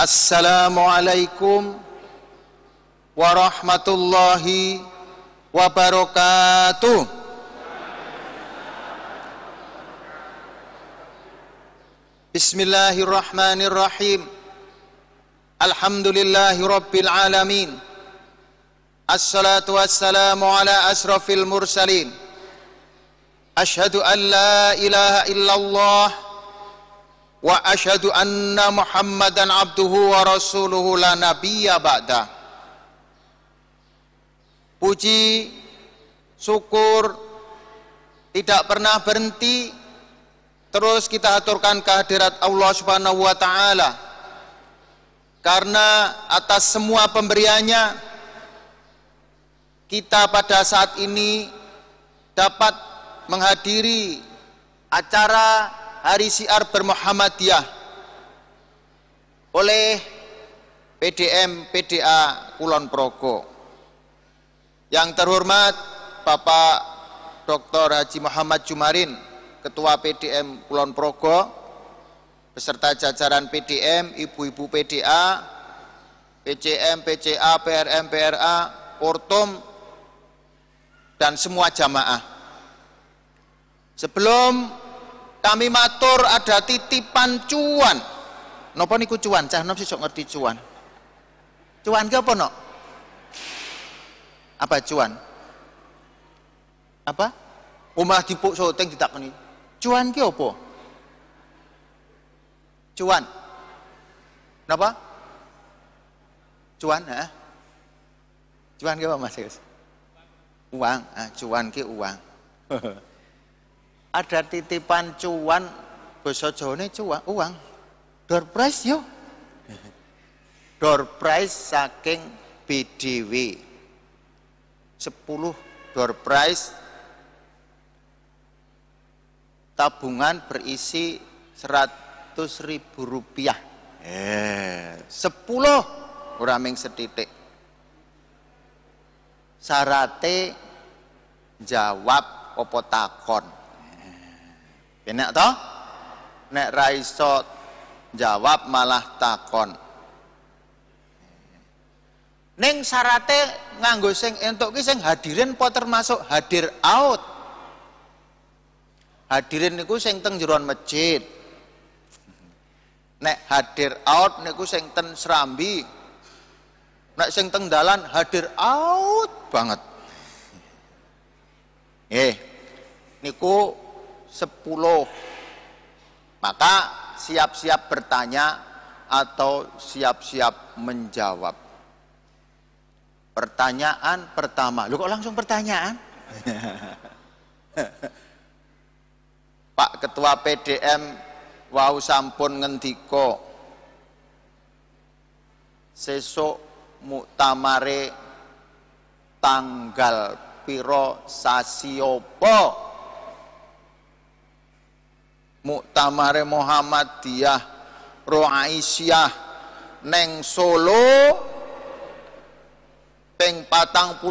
Assalamualaikum warahmatullahi wabarakatuh. Bismillahirrahmanirrahim. Alhamdulillahi rabbil alamin. Assalatu wassalamu ala asrafil mursalin. Ashhadu an la ilaha illallah wa asyhadu anna Muhammadan abduhu wa rasuluhu la nabiyya ba'da. Puji, syukur tidak pernah berhenti, terus kita aturkan kehadirat Allah Subhanahu wa taala. Karena atas semua pemberiannya kita pada saat ini dapat menghadiri acara Hari Syiar Bermuhammadiyah oleh PDM PDA Kulon Progo. Yang terhormat Bapak Dr. Haji Muhammad Jumarin, Ketua PDM Kulon Progo, beserta jajaran PDM, ibu-ibu PDA, PCM, PCA, PRM, PRA, Portum, dan semua jamaah. Sebelum kami matur, ada titipan cuan. Napa niku cuan? Cah nom sesuk ngerti cuan. Cuan ki apa no? Apa cuan? Apa? Omah dipuk syuting ditakoni. Cuan ki apa? Cuan. Napa? Cuan, ha? Cuan ki apa Mas? Uang. Ah, cuan ki uang. Ada titipan cuan, basa Jawane cuan, uang. Door prize yo. Door prize saking BDW. 10 door prize tabungan berisi 100.000 rupiah. 10 ora ming setitik. Sarate jawab apa takon. Enak toh? Nek ra iso jawab malah takon. Ning syarate nganggo sing entuk ki sing hadirin apa termasuk hadir out? Hadirin niku sing teng jeroan masjid. Nek hadir out niku sing ten Serambi. Nek sing teng dalan hadir out banget. Niku 10. Maka siap-siap bertanya atau siap-siap menjawab. Pertanyaan pertama. Loh kok langsung pertanyaan? Pak Ketua PDM wau sampun ngendika sesuk muktamare tanggal piro sasi apa? Muktamare Muhammadiyah Ro'aisyah neng Solo ping 48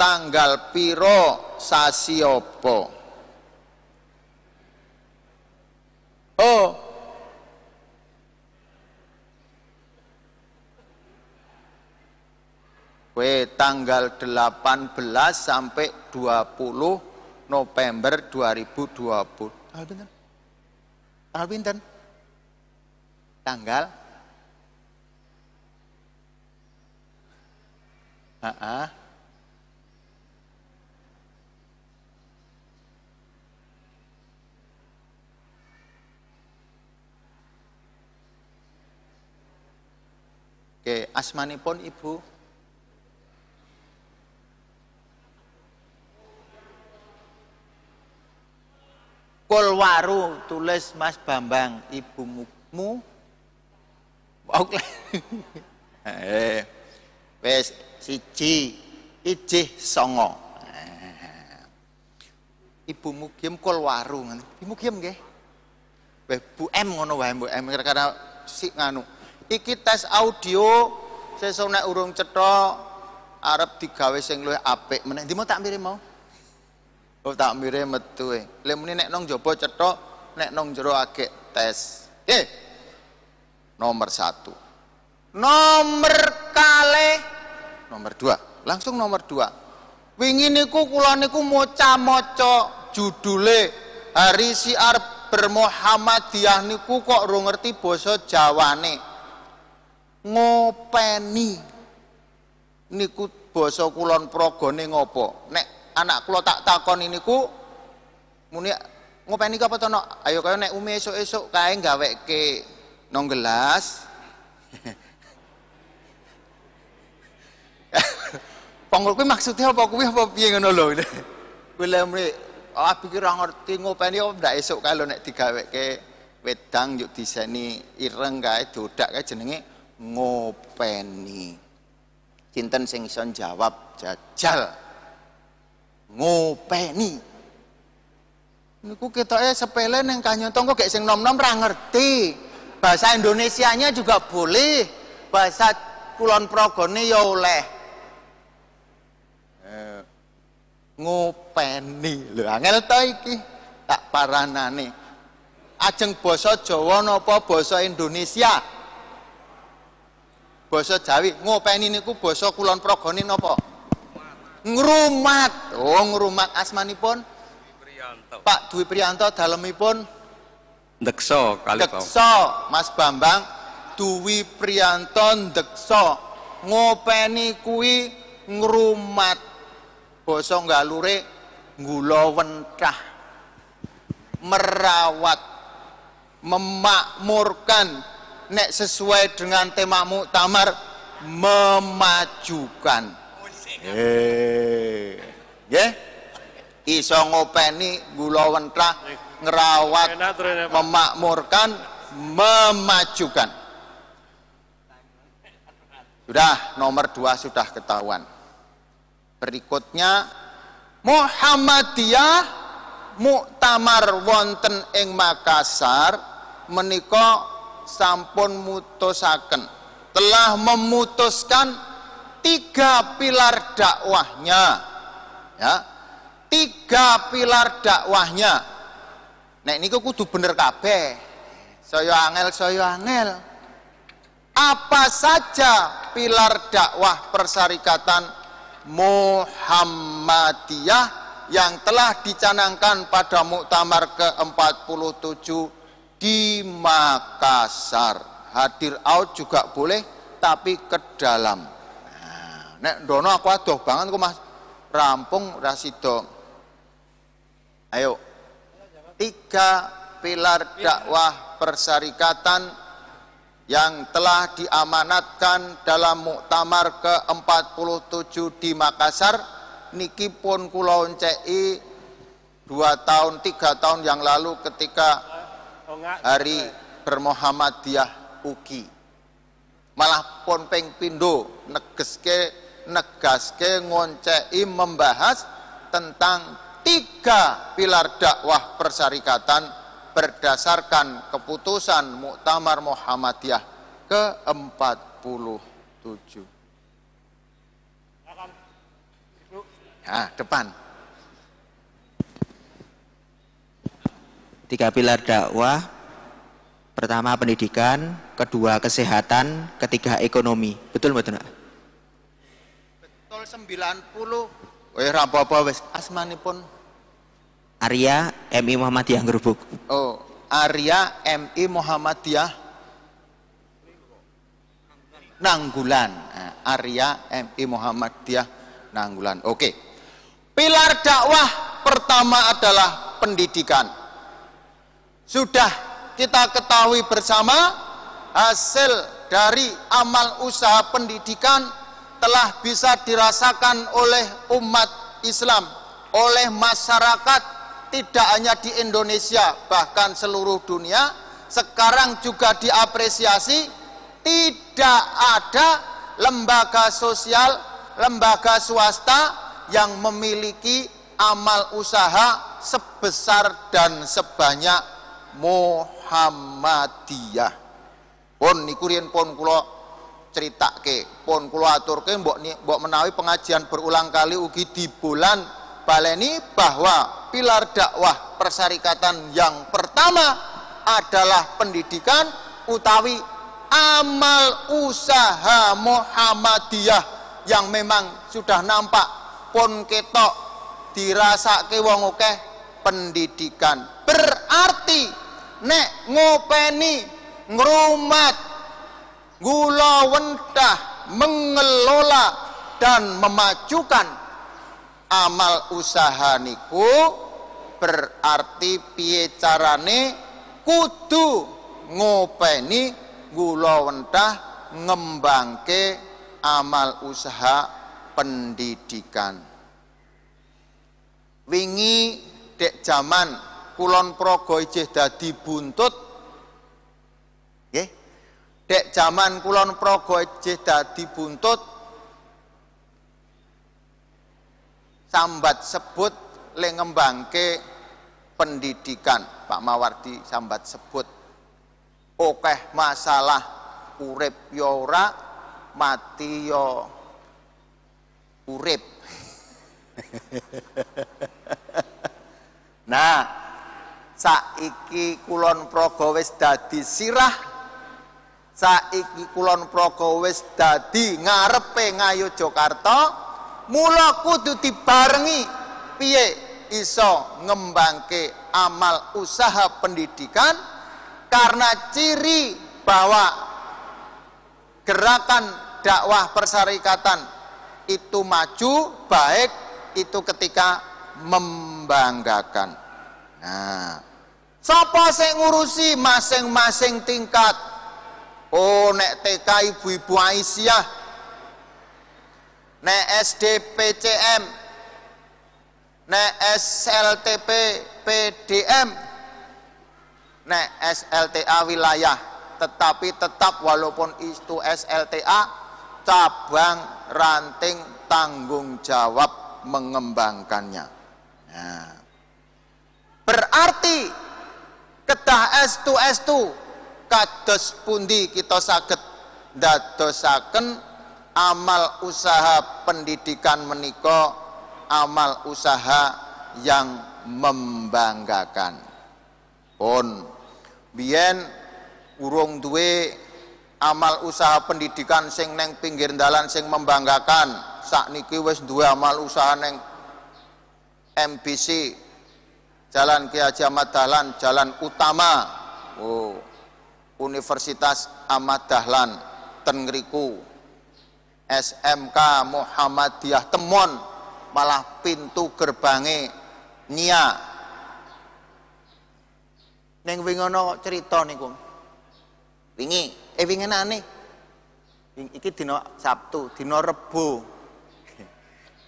tanggal piro sasi apa? Oh, tanggal 18 sampai 20 November 2020. Tanggal pinten? Tanggal pinten? Tanggal? Oke, asmanipun Ibu? Kolwaru, tulis Mas Bambang, ibumu. Oke. Wes siji ijih songo. Ibu Mugiem Kolwaru ngono. Ibu Mugiem nggih. Weh Bu M ngono wae Bu M karena sik nganu. Iki tes audio sesuk nek urung cetha arep digawe sing luwih apik meneh. Ndi mau tak mirip mau? Oh tak mirip metu e. Lha muni nek nang jaba cetha, nek nang jero agek tes. Nggih. nomor 1. Nomor kalih, nomor 2. Langsung nomor 2. Wingi niku kula niku maca-maca judule Hari Syiar Bermuhammadiyah niku kok ora ngerti basa Jawane. Ngopeni niku basa Kulon Progone ngopo? Nek anak kula tak takoni niku muni ngopeni apa to no? Ayo kaya nek umi esuk-esuk kae gaweke nang gelas. Pangul kuwi maksudnya apa kuwi apa piye ngono lho. Kuwi lemre pikir ora ngerti ngopeni apa ndak esuk kae lho nek digaweke wedang yuk diseni ireng kae dodak kae jenenge ngopeni. Cinten sing iso jawab jajal. Ngopeni. Niku ketoke sepele ning Kanyotong kok gek sing nom-nom ra ngerti. Bahasa Indonesianya juga boleh. Bahasa Kulon Progone ya oleh. Ngopeni. Lho angel to iki. Tak paranane. Ajeng basa Jawa napa basa Indonesia? Basa Jawi. Ngopeni niku basa Kulon Progone napa? Ngrumat. Oh, ngrumat asmanipun Pak Dwi Priyanto, dalemipun Ndekso kali Ndekso, Mas Bambang Dwi Priyanto Ndekso. Ngopeni kuwi ngrumat. Basa Galure ngulawentah. Merawat, memakmurkan, nek sesuai dengan tema muktamar memajukan. Nggih. Iso ngopeni ngulawentah, ngerawat, memakmurkan, memajukan. Sudah, nomor 2 sudah ketahuan. Berikutnya Muhammadiyah muktamar wonten ing Makassar menika sampun mutusaken, telah memutuskan 3 pilar dakwahnya. Ya. 3 pilar dakwahnya. Nek niku kudu bener kabeh. Saya angel. Apa saja pilar dakwah persyarikatan Muhammadiyah yang telah dicanangkan pada muktamar ke-47 di Makassar? Hadir out juga boleh, tapi ke dalam. Nah, nek dono aku adoh banget kok Mas. Rampung rasido. Ayo, 3 pilar dakwah persyarikatan yang telah diamanatkan dalam muktamar ke-47 di Makassar niki pun kula onceki 2 tahun 3 tahun yang lalu ketika Hari Bermuhammadiyah ugi. Malah pun ping pindho negaske ngonceki membahas tentang 3 pilar dakwah persyarikatan berdasarkan keputusan Muktamar Muhammadiyah ke-47. Nah, depan. 3 pilar dakwah. Pertama pendidikan, kedua kesehatan, ketiga ekonomi. Betul mboten, Pak? Betul 90. Ra apa-apa wis asmanipun Arya MI Muhammadiyah Ngrubuk. Oh, Arya MI Muhammadiyah Nanggulan. Nah, Arya MI Muhammadiyah Nanggulan. Oke. Pilar dakwah pertama adalah pendidikan. Sudah kita ketahui bersama hasil dari amal usaha pendidikan telah bisa dirasakan oleh umat Islam, oleh masyarakat tidak hanya di Indonesia bahkan seluruh dunia. Sekarang juga diapresiasi, tidak ada lembaga sosial, lembaga swasta yang memiliki amal usaha sebesar dan sebanyak Muhammadiyah. Pun niku riyen pun kula ceritake, pun kula aturke mbok menawi pengajian berulang kali ugi di bulan baleni bahwa pilar dakwah persyarikatan yang pertama adalah pendidikan utawi amal usaha Muhammadiyah yang memang sudah nampak pun ketok dirasake wong akeh pendidikan. Berarti nek ngopeni ngrumat gula wentah mengelola dan memajukan amal usaha niku berarti piye carane kudu ngopeni gula wentah ngembangke amal usaha pendidikan. Wingi dek zaman Kulon Progo ijih dadi buntut nggih. Dek zaman Kulon Progo ijih dadi buntut sambat sebut le ngembangke pendidikan. Pak Mawardi sambat sebut okeh masalah urip ya ora mati ya urip. Nah, saiki Kulon Progo wis dadi sirah, saiki Kulon Progo wis dadi ngarepe Ngayogyakarta, mula kudu dibarengi piye iso ngembangke amal usaha pendidikan, karena ciri bahwa gerakan dakwah persyarikatan itu maju baik itu ketika membanggakan. Nah, sapa sing ngurusi masing-masing tingkat? Oh, nek TK ibu-ibu Aisyah, nek SD PCM, nek SLTP PDM, nek SLTA wilayah, tetapi tetap walaupun itu SLTA cabang ranting tanggung jawab mengembangkannya. Nah, berarti kedah estu kados pundi kita saged ndadosaken amal usaha pendidikan menika amal usaha yang membanggakan. Pun biyen urung duwe amal usaha pendidikan sing neng pinggir dalan sing membanggakan. Sakniki wis duwe amal usaha neng MBC, Jalan Ki Haji Ahmad Dahlan, jalan utama. Oh, Universitas Ahmad Dahlan ten ngriku. SMK Muhammadiyah Temon malah pintu gerbange Nia. Neng wingi ana cerita niku. Wingi, wingenane. Iki dina Sabtu, dina Rebo.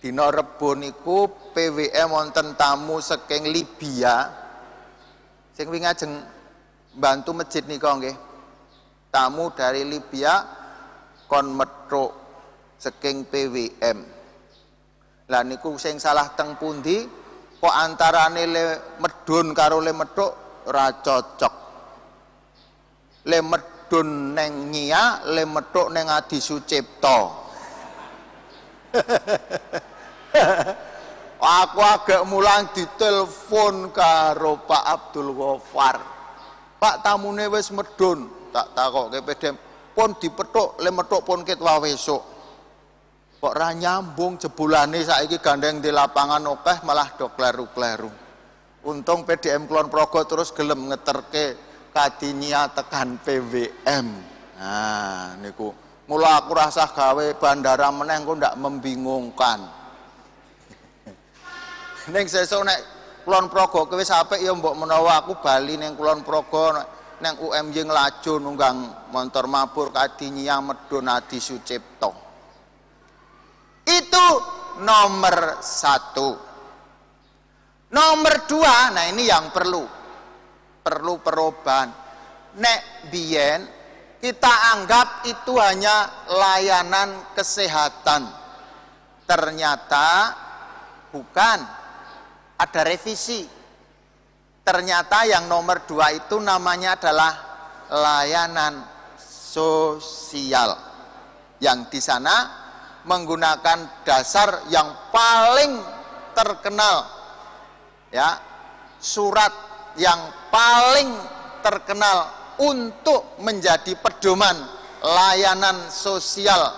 Dina Rebo niku PWM wonten tamu saking Libya. Sing wingi ajeng mbantu masjid nika nggih. Tamu dari Libya kon metruk saking PWM. Lah niku sing salah teng pundi? Kok antarane le medun karo le metruk ora cocok. Le medun neng Nia, le metruk neng Adi Sucipto. Aku agak mulang ditelepon karo Pak Abdul Ghaffar. Pak, tamune wis medun. Tak takoke PDM, pun dipethuk le methuk pun ket wawesuk. Kok ra nyambung jebulane saiki gandeng di lapangan akeh malah do kleru-kleru. Untung PDM Kulon Progo terus gelem ngeterke kadinia tekan PWM. Nah, niku mula aku rasa gawe bandara meneh kok ndak membingungkan. Ning sesuk nek Kulon Progo wis apik ya mbok menawa aku bali ning Kulon Progo neng UMY nglaju nunggang montor mabur kadinia medun Adi Sucipto. Itu nomor 1. Nomor 2, nah ini yang perlu perubahan. Nek biyen kita anggap itu hanya layanan kesehatan. Ternyata bukan, ada revisi. Ternyata yang nomor 2 itu namanya adalah layanan sosial. Yang di sana menggunakan dasar yang paling terkenal, ya, surat yang paling terkenal untuk menjadi pedoman layanan sosial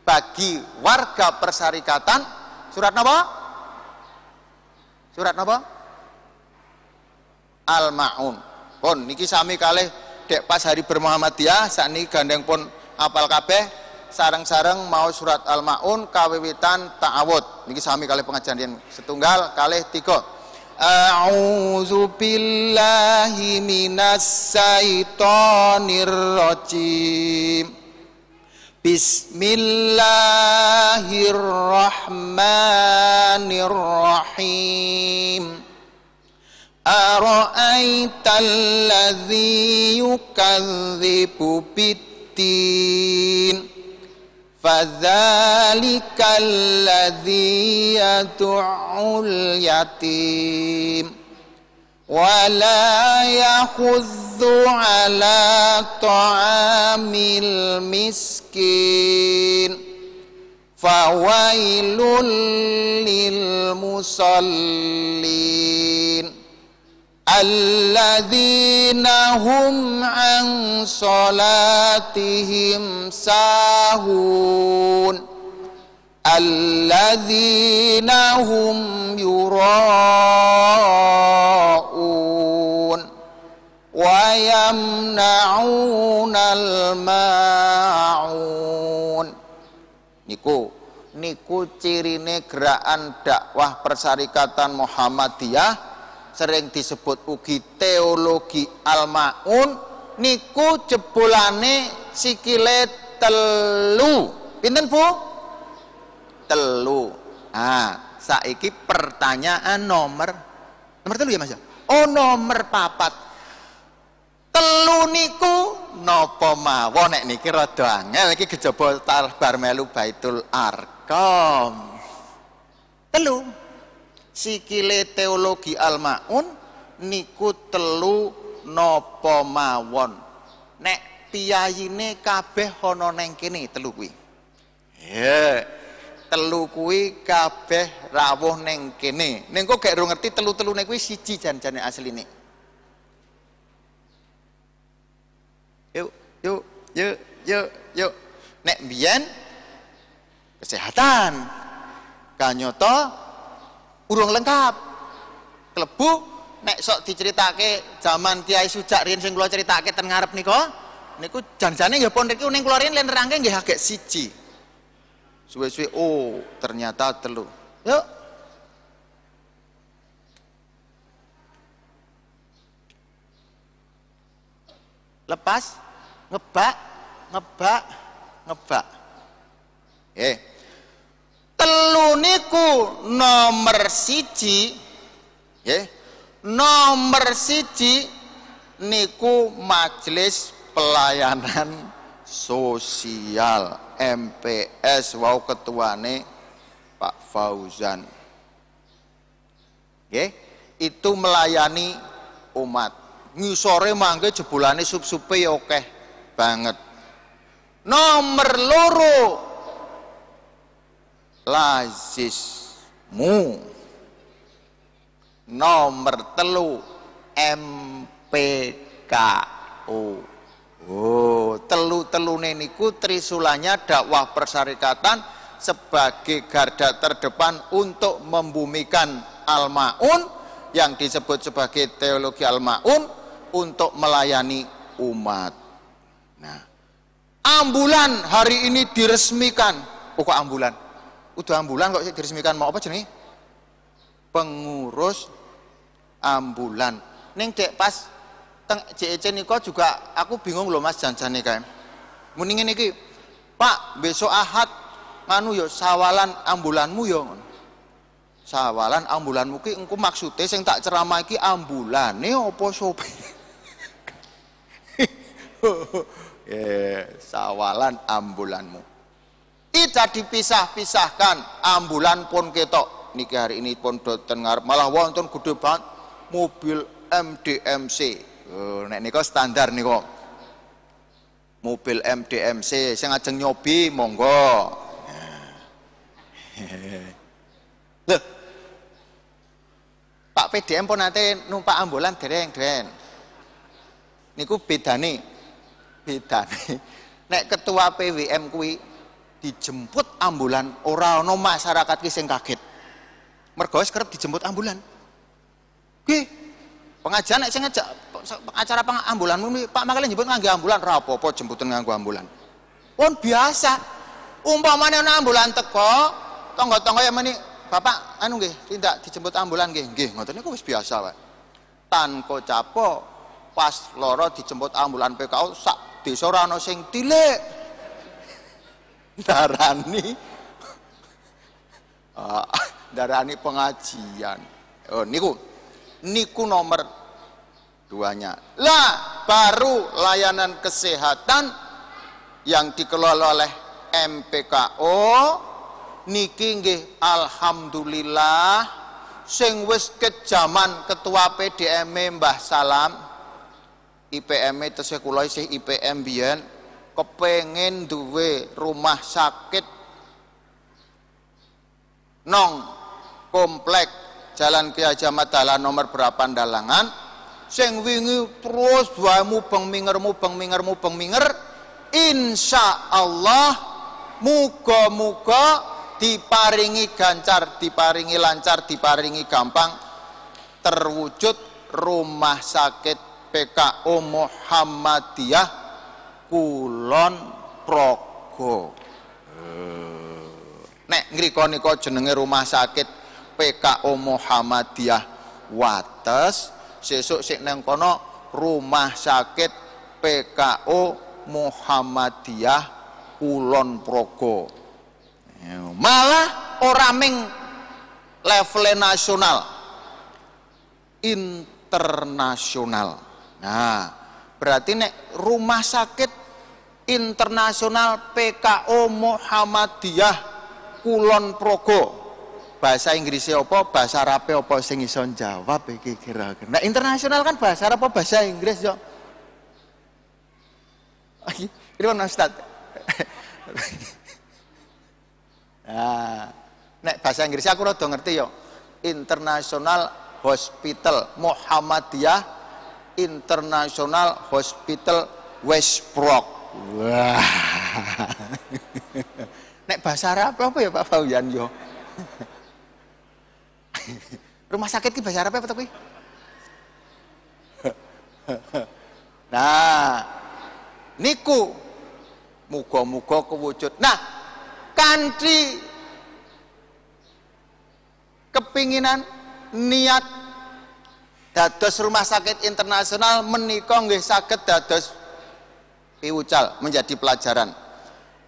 bagi warga persyarikatan. Surat apa? Surat apa? Al-Ma'un. Pun niki sami kalih dek pas hari bermuhammadiyah sakniki gandeng pun apal kabeh sareng-sareng mau surat Al-Ma'un kawiwitan ta'awud. Niki sami kalih pengajian setunggal kalih 3. A'udzu billahi minas syaitonir rajim. Bismillahirrahmanirrahim. Ara'aital ladzi yukadzibu biddin fadzalikal ladzi yad'ul yatim wa la yakhudzu ala ta'amil miskin fawailul lil musallin alladzina hum an salatihim sahun alladzina hum yura'un wa yamna'unal ma'un. Niku cirine gerakan dakwah persyarikatan Muhammadiyah sering disebut ugi teologi Al-Ma'un. Niku jebolane sikile telu. Pinten Bu? Telu. Saiki pertanyaan nomor telu ya Mas ya? Oh nomor 4. Telu niku napa mawon nek niki rada angel iki kejaba bar melu Baitul Arqam. Telu. Sikile teologi Al-Ma'un niku telu napa mawon. Nek piyayine kabeh ana neng kene telu kuwi. Telu kuwi kabeh rawuh neng kene. Ning kok gak ngerti telu-telune kuwi siji jan-jane asline. Yuk. Nek mbiyen kesehatan kanyata urung lengkap. Klebu nek sok diceritake zaman Kiai Sujak riyen sing kula critakake ten ngarep nika niku janjane nggih pun niku ning kula riyen len nerangke nggih agek siji. Suwe-suwe oh ternyata telu. Yuk. Lepas ngebak. Telu niku nomor siji niku Majelis Pelayanan Sosial MPS wau ketuane Pak Fauzan. Itu melayani umat. Ngisore mangke jebolane sup-supe ya akeh banget. Nomor 2 lazismu. Nomor 3 MPKO. Telu-telune niku trisulanya dakwah persyarikatan sebagai garda terdepan untuk membumikan Al-Ma'un yang disebut sebagai teologi Al-Ma'un untuk melayani umat. Nah, ambulan hari ini diresmikan. Kok ambulan? Udah ambulan kok diresmikan mau apa jenenge? Pengurus ambulan. Ning dek pas teng JEC niko juga aku bingung loh Mas janjane kae. Muni ngene iki, Pak, besok Ahad nganu yo sawalan ambulanmu yo. Sawalan ambulanmu ki engko maksude sing tak ceramah iki ambulane apa sopir? Sawalan ambulanmu. Tidak dipisah-pisahkan, ambulan pun ketok. Niki hari ini pun doten ngarep malah wonten gede banget mobil MDMC. Nek nika standar nika. Mobil MDMC sing ajeng nyobi monggo. Loh. Pak PDM pun nate numpak ambulan dereng. Niku bedane. Nek ketua PWM kuwi dijemput ambulan, ora ana masyarakat ki sing kaget. Mergo wis kerep dijemput ambulan. Nggih. Pengajian nek sing ngejak acara ambulanmu Pak makale jemput nganggo ambulan ra apa-apa jemputan nganggo ambulan. Pun biasa. Umpamane ana ambulan teko, tangga-tangga ya meni, Bapak anu nggih, tindak dijemput ambulan nggih. Nggih, ngoten niku wis biasa wae. Tanko capo pas loro dijemput ambulan PKO sak desa ora ana sing tilik. Darani pengajian. Oh niku nomor 2-nya. Lah baru layanan kesehatan yang dikelola oleh MPKO niki nggih alhamdulillah sing wis kejaman ketua PDM Mbah Salam IPM tesih kula isih IPM biyen kepengin duwe rumah sakit nong komplek Jalan Ki Haji Ahmad Dahlan nomor berapa Dalangan sing wingi terus wae mubeng minger insya Allah muga-muga diparingi gancar, diparingi lancar, diparingi gampang terwujud rumah sakit PKO Muhammadiyah Kulon Progo. Nek ngriko nika jenenge rumah sakit PKO Muhammadiyah Wates, sesuk sik nang kono rumah sakit PKO Muhammadiyah Kulon Progo. Malah ora ming level nasional, internasional. Nah, berarti nek rumah sakit internasional PKO Muhammadiyah Kulon Progo, bahasa Inggrisnya apa, bahasa Arabe apa sing iso jawab iki kira-kira. Nah, internasional kan bahasa Arab apa bahasa Inggris yo? Pripun Ustaz? Nah, nek bahasa Inggris aku rada ngerti yo. International Hospital Muhammadiyah International Hospital Westbrook. Wah. Nek bahasa Arab apa ya Pak Fauyan yo? Rumah sakit ki bahasa Arab apa tapi? Nah, niku muga-muga kewujud. Nah, kanthi kepinginan niat dados rumah sakit internasional menika nggih saged dados piwucal menjadi pelajaran.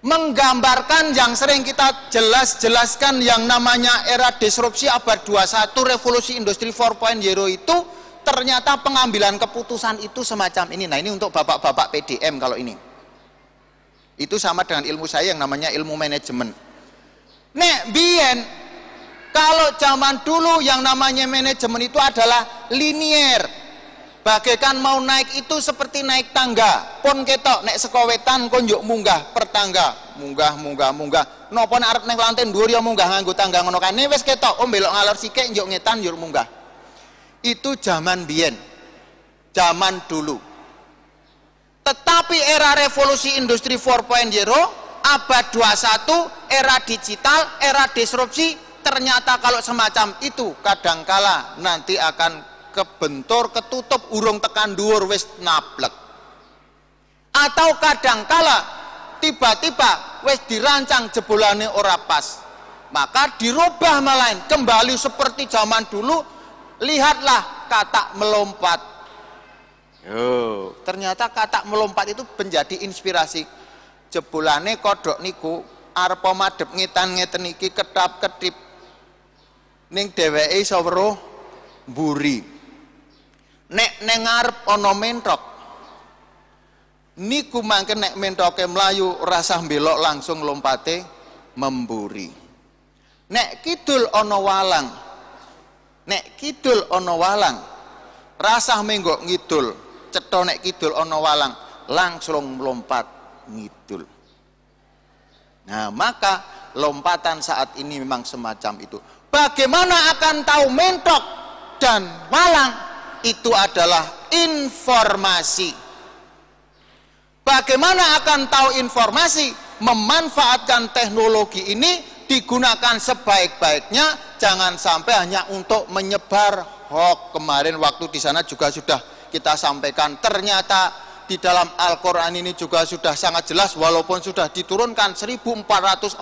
Menggambarkan yang sering kita jelaskan yang namanya era disrupsi abad 21 revolusi industri 4.0 itu ternyata pengambilan keputusan itu semacam ini. Nah, ini untuk bapak-bapak PDM kalau ini. Itu sama dengan ilmu saya yang namanya ilmu manajemen. Nek biyen kalau zaman dulu yang namanya manajemen itu adalah linier. Bagaikan mau naik itu seperti naik tangga. Pon ketok nek saka wetan kon njuk munggah per tangga, munggah. Napa nek arep ning lantai dhuwur ya munggah nganggo tangga ngono kae. Wis ketok belok ngalor sikik njuk ngetan njuk munggah. Itu zaman biyen. Zaman dulu. Tetapi era revolusi industri 4.0 abad 21 era digital, era disrupsi, ternyata kalau semacam itu kadangkala nanti akan kebentur, ketutup, urung tekan dhuwur wis nablek. Atau kadangkala tiba-tiba wis dirancang jebolane ora pas. Maka dirubah malahan kembali seperti zaman dulu. Lihatlah kata melompat. Ternyata kata melompat itu menjadi inspirasi. Jebolane kodok niku arep madhep ngetan ngeten iki ketap-ketip ning dheweke iso weruh mburi. Nek neng ngarep ana mentok niku mangke nek mentoke mlayu rasah belok langsung lompate memburi. Nek kidul ana walang, nek kidul ana walang rasah menggok ngidul, cetha nek kidul ana walang langsung melompat ngidul. Nah, maka lompatan saat ini memang semacam itu. Bagaimana akan tahu mentok dan walang? Itu adalah informasi. Bagaimana akan tahu informasi? Memanfaatkan teknologi ini digunakan sebaik-baiknya, jangan sampai hanya untuk menyebar hoax. Kemarin waktu di sana juga sudah kita sampaikan, ternyata di dalam Al-Quran ini juga sudah sangat jelas, walaupun sudah diturunkan 1443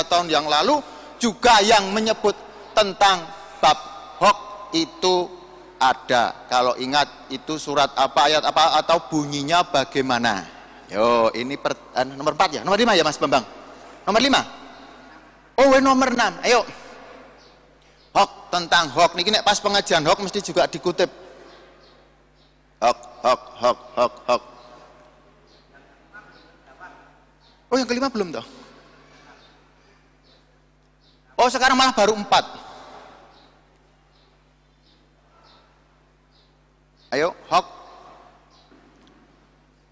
tahun yang lalu, juga yang menyebut tentang bab hoax itu ada. Kalau ingat itu surat apa, ayat apa, atau bunyinya bagaimana? Yo, ini nomor 4 ya? Nomor 5 ya Mas Bambang? Nomor 5? Oh, nomor 6. Ayo. Hoax, tentang hoax. Niki nek pas pengajian hoax mesti juga dikutip. Hoax, hoax, hoax, hoax, hoax. Oh, yang kelima belum toh? Oh, sekarang malah baru 4. Ayo, hoax.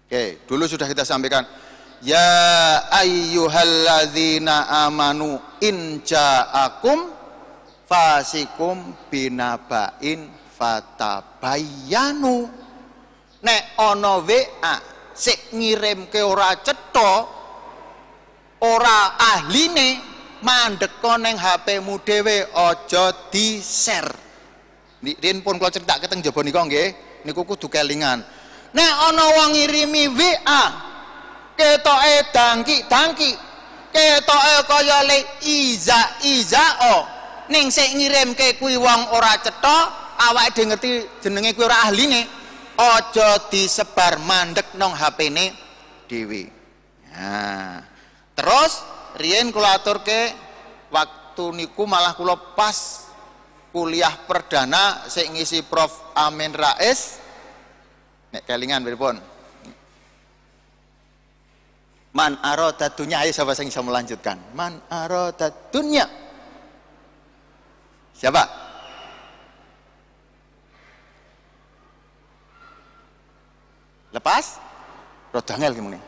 Oke, dulu sudah kita sampaikan. Ya ayyuhalladzina amanu in ja'akum fasikum binaba'in fatabayyanu. Nek ana WA sik ngirimke ora cetha, ora ahline, mandheka ning HP-mu dhewe, aja di-share. Rin pun kula critakake teng jaba nika nggih, niku kudu kelingan. Nek ana wong ngirimi WA ketoke dangki-dangki, ketoke kaya le iza-izao, ning sik ngirimke kuwi wong ora cetha, awake dhewe ngerti jenenge kuwi ora ahline, aja disebar, mandek nang HP-ne dhewe. Nah, terus riyen kula aturke waktu niku malah kula pas kuliah perdana sik ngisi Prof Amin Rais. Nek kelingan pripun? Man arada dunya, ayo siapa yang bisa melanjutkan? Man arada dunya. Siapa? Lepas? Rodangel gimana?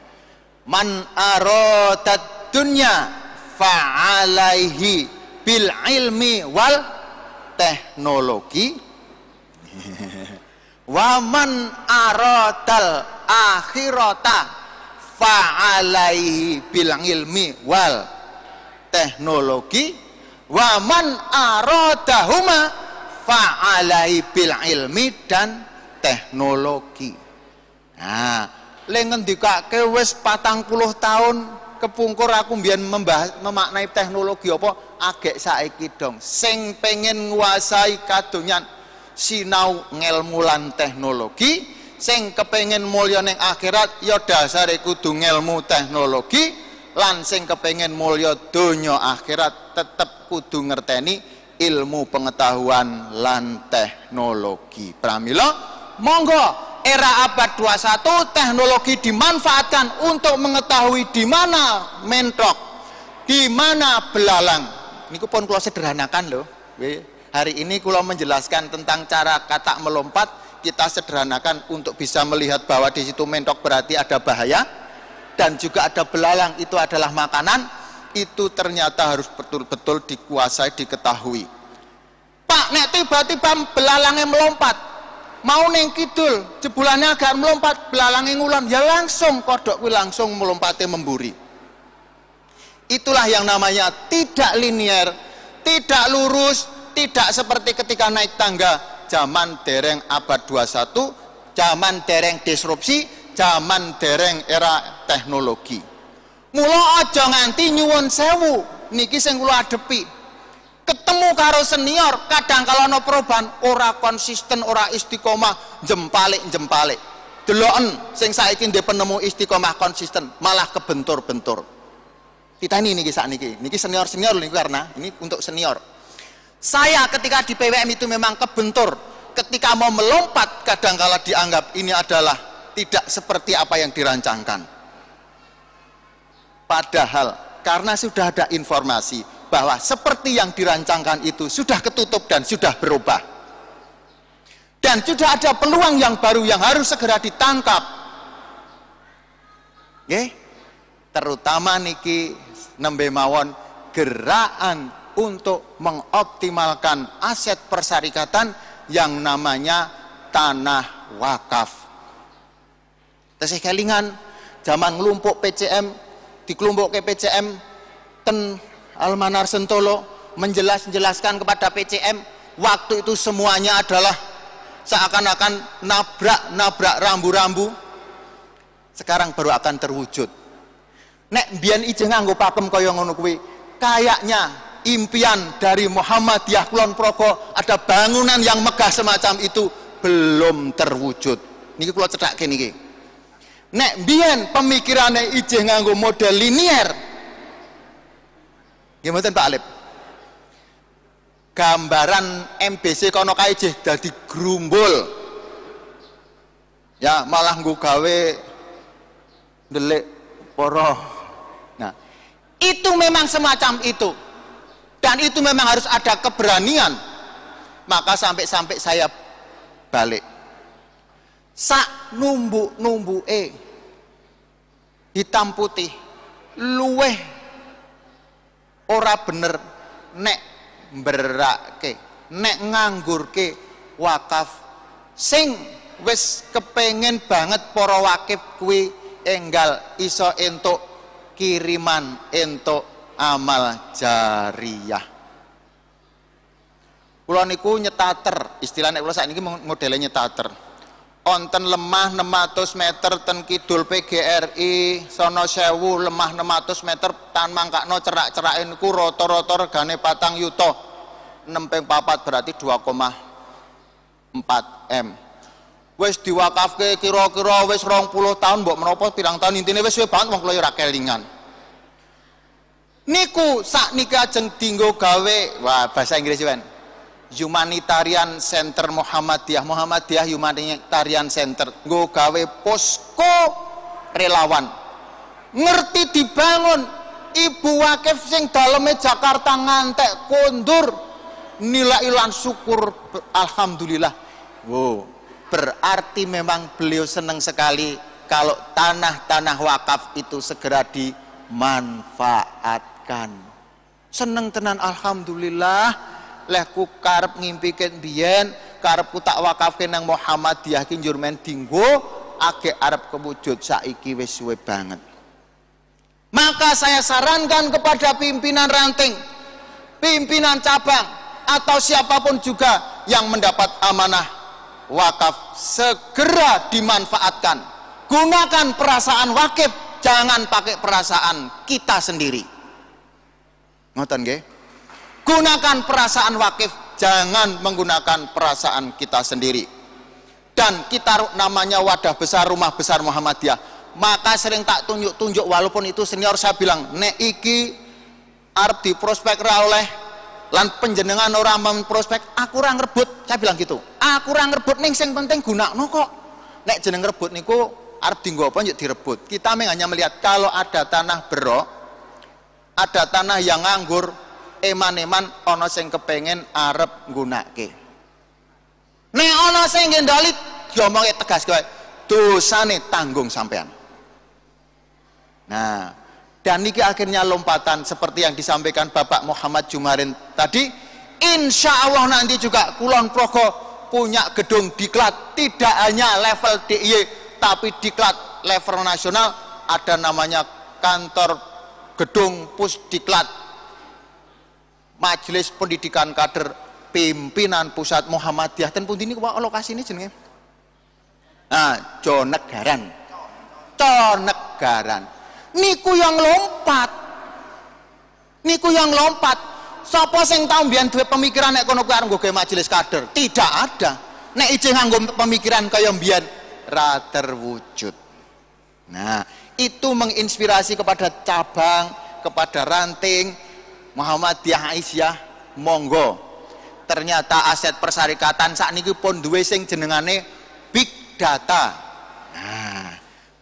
Man arada dunya fa'alaihi bil ilmi wal teknologi. Waman aradal akhirata fa'alaihi bil ilmi wal teknologi, waman aradahuma fa'alaihi bil ilmi dan teknologi. Nah, le ngendikake wis 40 tahun kepungkur aku mbiyen memaknai teknologi apa agek saiki dong. Sing pengen nguasai kadonyan sinau ngelmu lan teknologi, sing kepengen mulya ning akhirat ya dasare kudu ngelmu teknologi, lan sing kepengen mulya donya akhirat tetep kudu ngerteni ilmu pengetahuan lan teknologi. Pramila monggo era abad 21 teknologi dimanfaatkan untuk mengetahui di mana mentok, di mana belalang. Niku pun kula sederhanakan lho. Hari ini kula menjelaskan tentang cara katak melompat, kita sederhanakan untuk bisa melihat bahwa di situ mentok berarti ada bahaya, dan juga ada belalang itu adalah makanan. Itu ternyata harus betul-betul dikuasai, diketahui. Pak, nek tiba-tiba belalangnya melompat, mau ning kidul, jebulannya agak melompat, belalangnya ngulon, ya langsung kodok kuwi langsung melompatnya memburi. Itulah yang namanya tidak linier, tidak lurus. Tidak seperti ketika naik tangga zaman dereng abad 21, zaman dereng disrupsi, zaman dereng era teknologi. Mula aja nganti nyuwun sewu, niki sing kula adepi. Ketemu karo senior, kadang kalau ana perubahan ora konsisten, ora istiqomah, jempalik-jempalik. Deloken sing saiki ndek penemu istiqomah konsisten, malah kebentur-bentur. Kita ini niki sakniki, niki senior-senior niku karena ini untuk senior. Saya ketika di PWM itu memang kebentur, ketika mau melompat kadangkala dianggap ini adalah tidak seperti apa yang dirancangkan. Padahal karena sudah ada informasi bahwa seperti yang dirancangkan itu sudah ketutup dan sudah berubah. Dan sudah ada peluang yang baru yang harus segera ditangkap. Terutama niki nembe mawon gerakan untuk mengoptimalkan aset persyarikatan yang namanya tanah wakaf. Tesih kelingan zaman ngelumpuk PCM dikelumpuk ke PCM ten Almanar Sentolo menjelaskan kepada PCM waktu itu semuanya adalah seakan-akan nabrak rambu-rambu. Sekarang baru akan terwujud. Nek biyen ijeng nganggo pakem kaya ngono kuwi, kayaknya impian dari Muhammadiyah Kulon Progo ada bangunan yang megah semacam itu belum terwujud. Niki kula cethake niki. Nek biyen pemikirane ijeng nganggo model linier. Nggih mboten Pak Alip. Gambaran MBC kono kae ijeh dadi grumbul. Ya, malah nggo gawe ndelik para. Nah, itu memang semacam itu. Dan itu memang harus ada keberanian. Maka sampai saya balik. Sak numbu-numbuke hitam putih luweh ora bener nek mberake, nek nganggurke wakaf sing wis kepengen banget para wakif kuwi enggal iso entuk kiriman entuk amal jariyah. Kula niku nyetater, istilahnya kula sakniki modele nyetater. Onten lemah 600 meter ten kidul PGRI, sono 1000 lemah 600 meter tan mangkakno cerak-cerake niku rata-rata regane 4 yuta. 6 ping 4 berarti 2,4 M. Wis diwakafke kira-kira wis 20 tahun mbok menapa pirang tahun intine wis suwe banget wong kula ora kelingan. Niku sakniki ajeng dienggo gawe wah bahasa Inggris kan. Humanitarian Center Muhammadiyah Humanitarian Center nggo gawe posko relawan. Ngerti dibangun ibu wakif sing daleme Jakarta ngantek kondur nilai lan syukur alhamdulillah. Wow. Berarti memang beliau senang sekali kalau tanah-tanah wakaf itu segera dimanfaatkan. Seneng tenan alhamdulillah. Lehku karep ngimpikeun biyen, karepku tak wakafke nang Muhammadiyah ki njur men dinggo age arep kewujud saiki wis suwe banget. Maka saya sarankan kepada pimpinan ranting, pimpinan cabang atau siapapun juga yang mendapat amanah wakaf segera dimanfaatkan. Gunakan perasaan wakif, jangan pakai perasaan kita sendiri. Ngoten nggih? Gunakan perasaan wakif, jangan menggunakan perasaan kita sendiri. Dan kita namanya wadah besar, rumah besar Muhammadiyah. Maka sering tak tunjuk-tunjuk walaupun itu senior saya bilang, nek iki arep di prospek ra oleh lan penjenengan orang memprospek, aku ora ngrebut, saya bilang gitu. Aku ora ngrebut ning sing penting gunakno kok. Nek jeneng rebut niku arep dienggo apa njuk direbut. Kita hanya melihat kalau ada tanah berok, ada tanah yang nganggur, eman-eman ana sing kepengen arep nggunakake. Nek ana sing ngendali diomongi tegas kowe, dosane tanggung sampean. Nah, dan niki akhirnya lompatan seperti yang disampaikan Bapak Muhammad Jumarin tadi. Insya Allah nanti juga Kulon Progo punya gedung diklat, tidak hanya level DIY tapi diklat level nasional. Ada namanya kantor gedung Pusdiklat, Majelis Pendidikan Kader Pimpinan Pusat Muhammadiyah. Dan pundi niku lokasi ini jenenge? Nah, Conegaran. Niku yang lompat. Sapa sing tau mbiyen duwe pemikiran nek kono kuwi arep nggo majelis kader? Tidak ada. Nek ijeng nganggo pemikiran kaya mbiyen ra terwujud. Nah, itu menginspirasi kepada cabang, kepada ranting Muhammadiyah Aisyah, monggo. Ternyata aset persyarikatan sakniki pun duwe sing jenengane big data. Nah,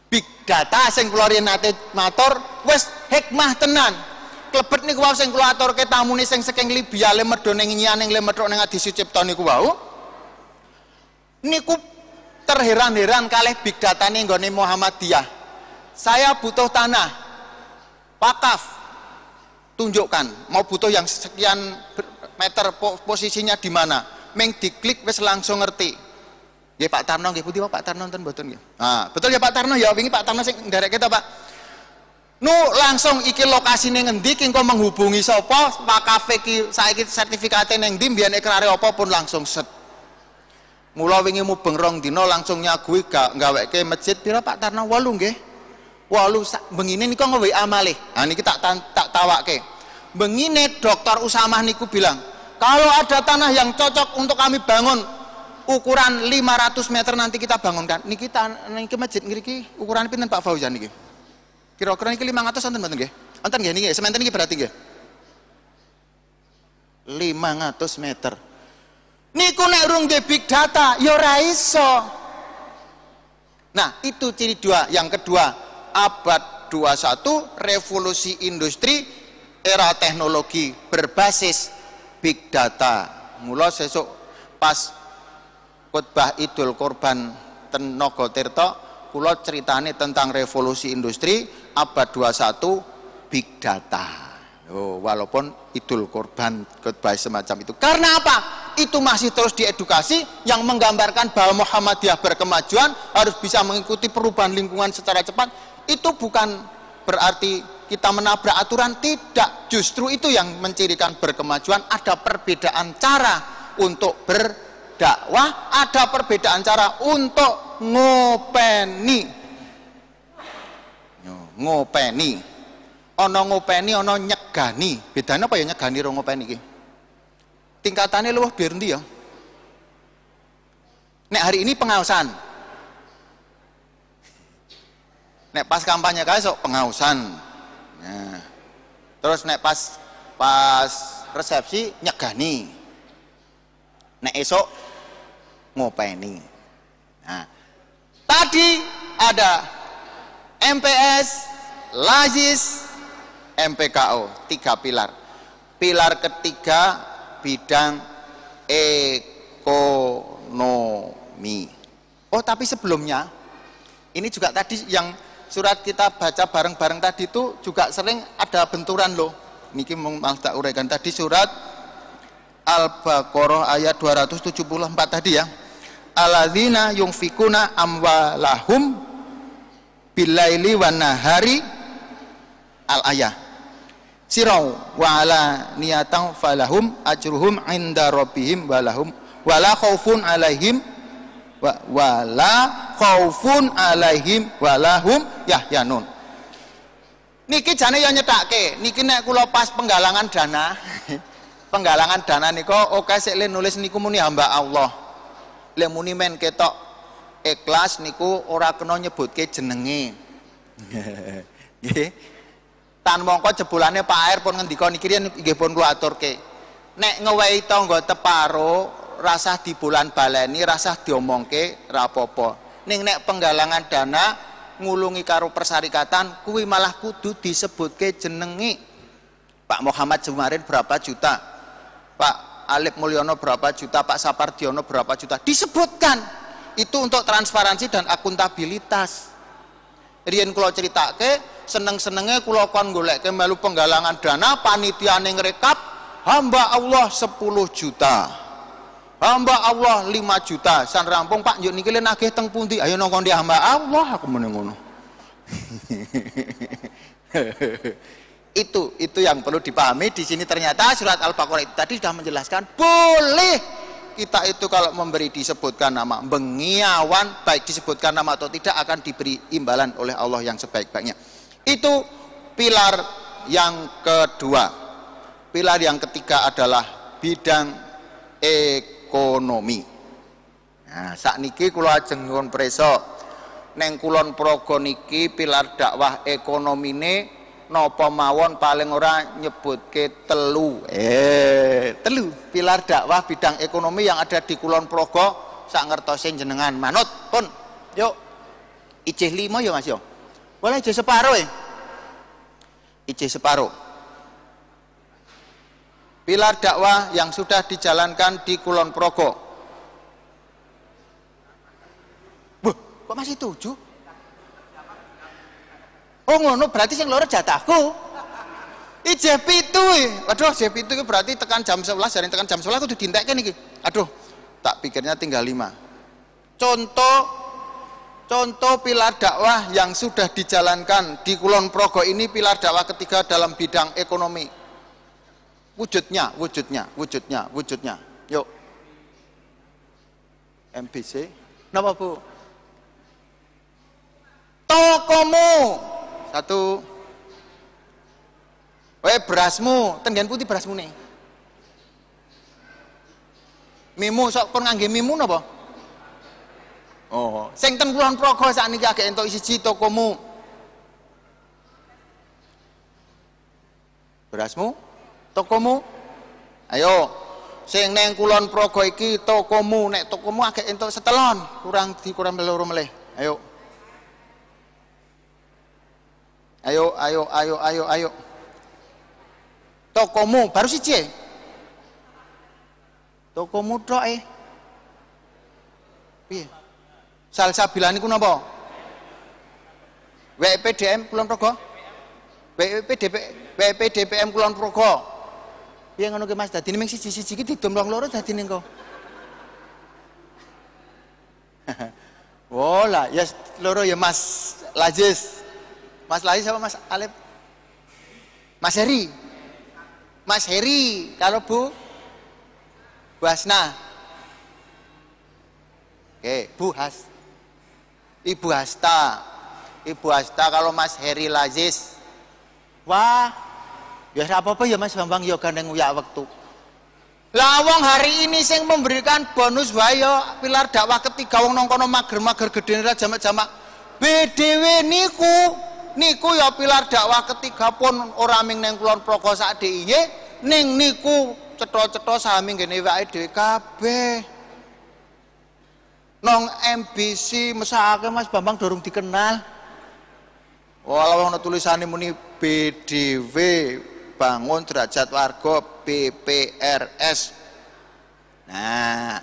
big data sing kula nate matur wis hikmah tenan. Klebet niku wau sing kula aturke tamune sing saking Libya le medho ning nyianing le medho ning Adi Sucipto niku wau. Niku terheran-heran kalih big data ning nggone Muhammadiyah. Saya butuh tanah. Wakaf. Tunjukkan, mau butuh yang sekian meter posisinya di mana. Meng diklik wis langsung ngerti. Nggih Pak Tarno nggih pundi Pak Tarno nonton mboten nggih. Ah, betul ya Pak Tarno ya wingi Pak Tarno sing nderek kita Pak. Nu langsung iki lokasine ngendi ki engko menghubungi sapa wakafe ki saiki sertifikate ning ndi mbiyen ikrare apa pun langsung set. Mula wingi mubeng rong dina langsung nyagui gaweke masjid pira Pak Tarno 8 nggih. 8 bengine niku nge-WA malih. Ha niki tak tawake. Bengine Dr. Usamah niku bilang, "Kalau ada tanah yang cocok untuk kami bangun ukuran 500 meter nanti kita bangunkan." Niki masjid ngriki ukuran pinten Pak Fauzan niki? Kira-kira niki 500 wonten mboten nggih? Wonten nggih niki, sementen niki berarti nggih. 500 meter. Niku nek urung nggih big data ya ora iso. Nah, itu ciri dua. Yang kedua, abad 21 revolusi industri, era teknologi berbasis big data. Mula sesuk pas khotbah Idul Kurban ten Nagatirta kula ceritane tentang revolusi industri abad 21 big data. Oh, walaupun Idul Kurban khotbah semacam itu. Karena apa? Itu masih terus diedukasi yang menggambarkan bahwa Muhammadiyah berkemajuan harus bisa mengikuti perubahan lingkungan secara cepat. Itu bukan berarti kita menabrak aturan, tidak. Justru itu yang mencirikan berkemajuan. Ada perbedaan cara untuk berdakwah, ada perbedaan cara untuk ngopeni. Ngopeni. Ono ngopeni, ono nyegani. Bedanya apa ya nyegani ro ngopeni iki? Tingkatannya luwih biar ndi ya? Nek hari ini pengawasan. Nek pas kampanye kae sok pengawasan. Nah. Terus nek pas resepsi nyegani. Nek esok ngopeni. Nah. Tadi ada MPS, Lazis, MPKO, 3 pilar. Pilar ketiga bidang ekonomi. Oh, tapi sebelumnya ini juga tadi yang surat kita baca bareng-bareng tadi itu juga sering ada benturan loh. Niki malah tak uraikan tadi surat Al-Baqarah ayat 274 tadi ya. Alladzina yunfikuna amwalahum bilaili wan nahari al-ayah. Sirau wa ala niyatan falahum ajruhum inda rabbihim walahum wala khaufun alaihim walahum yahyanun. Niki jane ya nyethake, niki nek kula pas penggalangan dana penggalangan dana niku oke sik le nulis niku muni hamba Allah. Le muni men ketok ikhlas niku ora kena nyebutke jenenge. Nggih. Tan mongko jebulane Pak Air pun ngendika niki nggih pun kula aturke. Nek ngewehi tangga teparo rasah di bulan baleni, rasah diomongke ra apa-apa. Ning nek penggalangan dana ngulungi karo persyarikatan kuwi malah kudu disebutke jenenge. Pak Muhammad Jumarin berapa juta? Pak Alip Mulyono berapa juta? Pak Sapardiono berapa juta? Disebutkan. Itu untuk transparansi dan akuntabilitas. Riyen kula critake seneng-senenge kula kon goleke melu penggalangan dana, panitiane ngrekap hamba Allah 10 juta. Hamba Allah 5 juta. San rampung Pak njuk niki le nagih teng pundi? Ayo nang kondi hamba Allah aku muni ngono. Itu yang perlu dipahami di sini. Ternyata surat Al-Baqarah itu tadi sudah menjelaskan boleh kita itu kalau memberi disebutkan nama bengiawan, baik disebutkan nama atau tidak akan diberi imbalan oleh Allah yang sebaik-baiknya. Itu pilar yang kedua. Pilar yang ketiga adalah bidang ekonomi. Nah, sakniki kula ajeng nyuwun prisa neng Kulon Progo niki pilar dakwah ekonomine napa mawon paling ora nyebutke telu. Telu pilar dakwah bidang ekonomi yang ada di Kulon Progo sak ngertose jenengan manut pun. Yuk. Ijih 5 ya Mas yo. Boleh ijih separuh ya. Ijih separuh. Pilar dakwah yang sudah dijalankan di Kulon Progo. Wah, kok masih 7? Oh ngono berarti sing loro jatahku. Ijeh 7. Aduh, ijeh 7 iki berarti tekan jam 11, jare tekan jam 11 kudu dientekke niki. Aduh, tak pikirnya tinggal 5. Contoh pilar dakwah yang sudah dijalankan di Kulon Progo ini pilar dakwah ketiga dalam bidang ekonomi. Wujudnya. Yuk. MBC. Napa Bu? Tokomu. Satu. Berasmu, tenggen putih berasmu nih. Mimu sok kon ngangge mimu napa? Oh, sing ten Kulon Progo sakniki agek entuk siji tokomu. Berasmu, tokomu. Ayo, sing neng Kulon Progo iki tokomu, nek tokomu agek entuk setelon, kurang loro meleh. Ayo. Ayo. Tokomu baru siji. Tokomu tok piye? Salsabilan niku napa? WPDM Kulon Progo? WPDPM Kulon Progo. Piye ngono ki Mas? Dadine mung siji-siji iki didomlong loro dadine engko. Oh lah, ya loro ya Mas Lazis. Mas Lazis sama Mas Alep? Mas Heri. Mas Heri, kalau Bu Hasna. Oke, Ibu Hasta. Ibu Hasta kalau Mas Heri Lazis. Wah, ya apa-apa ya Mas Bambang ya gandeng uyak waktu. Lawang hari ini sing memberikan bonus wae ya pilar dakwah ketiga wong nang kono mager-mager gedene ra jamak-jamak. BDW niku ya pilar dakwah ketiga pun ora ming nang Kulon Progo sak DIY ning niku cetha-cetha sami ngene wae dhewe kabeh. Nong MBC mesake Mas Bambang dorong dikenal. Walau ana tulisane muni BDW bangun derajat warga BPRS. Nah,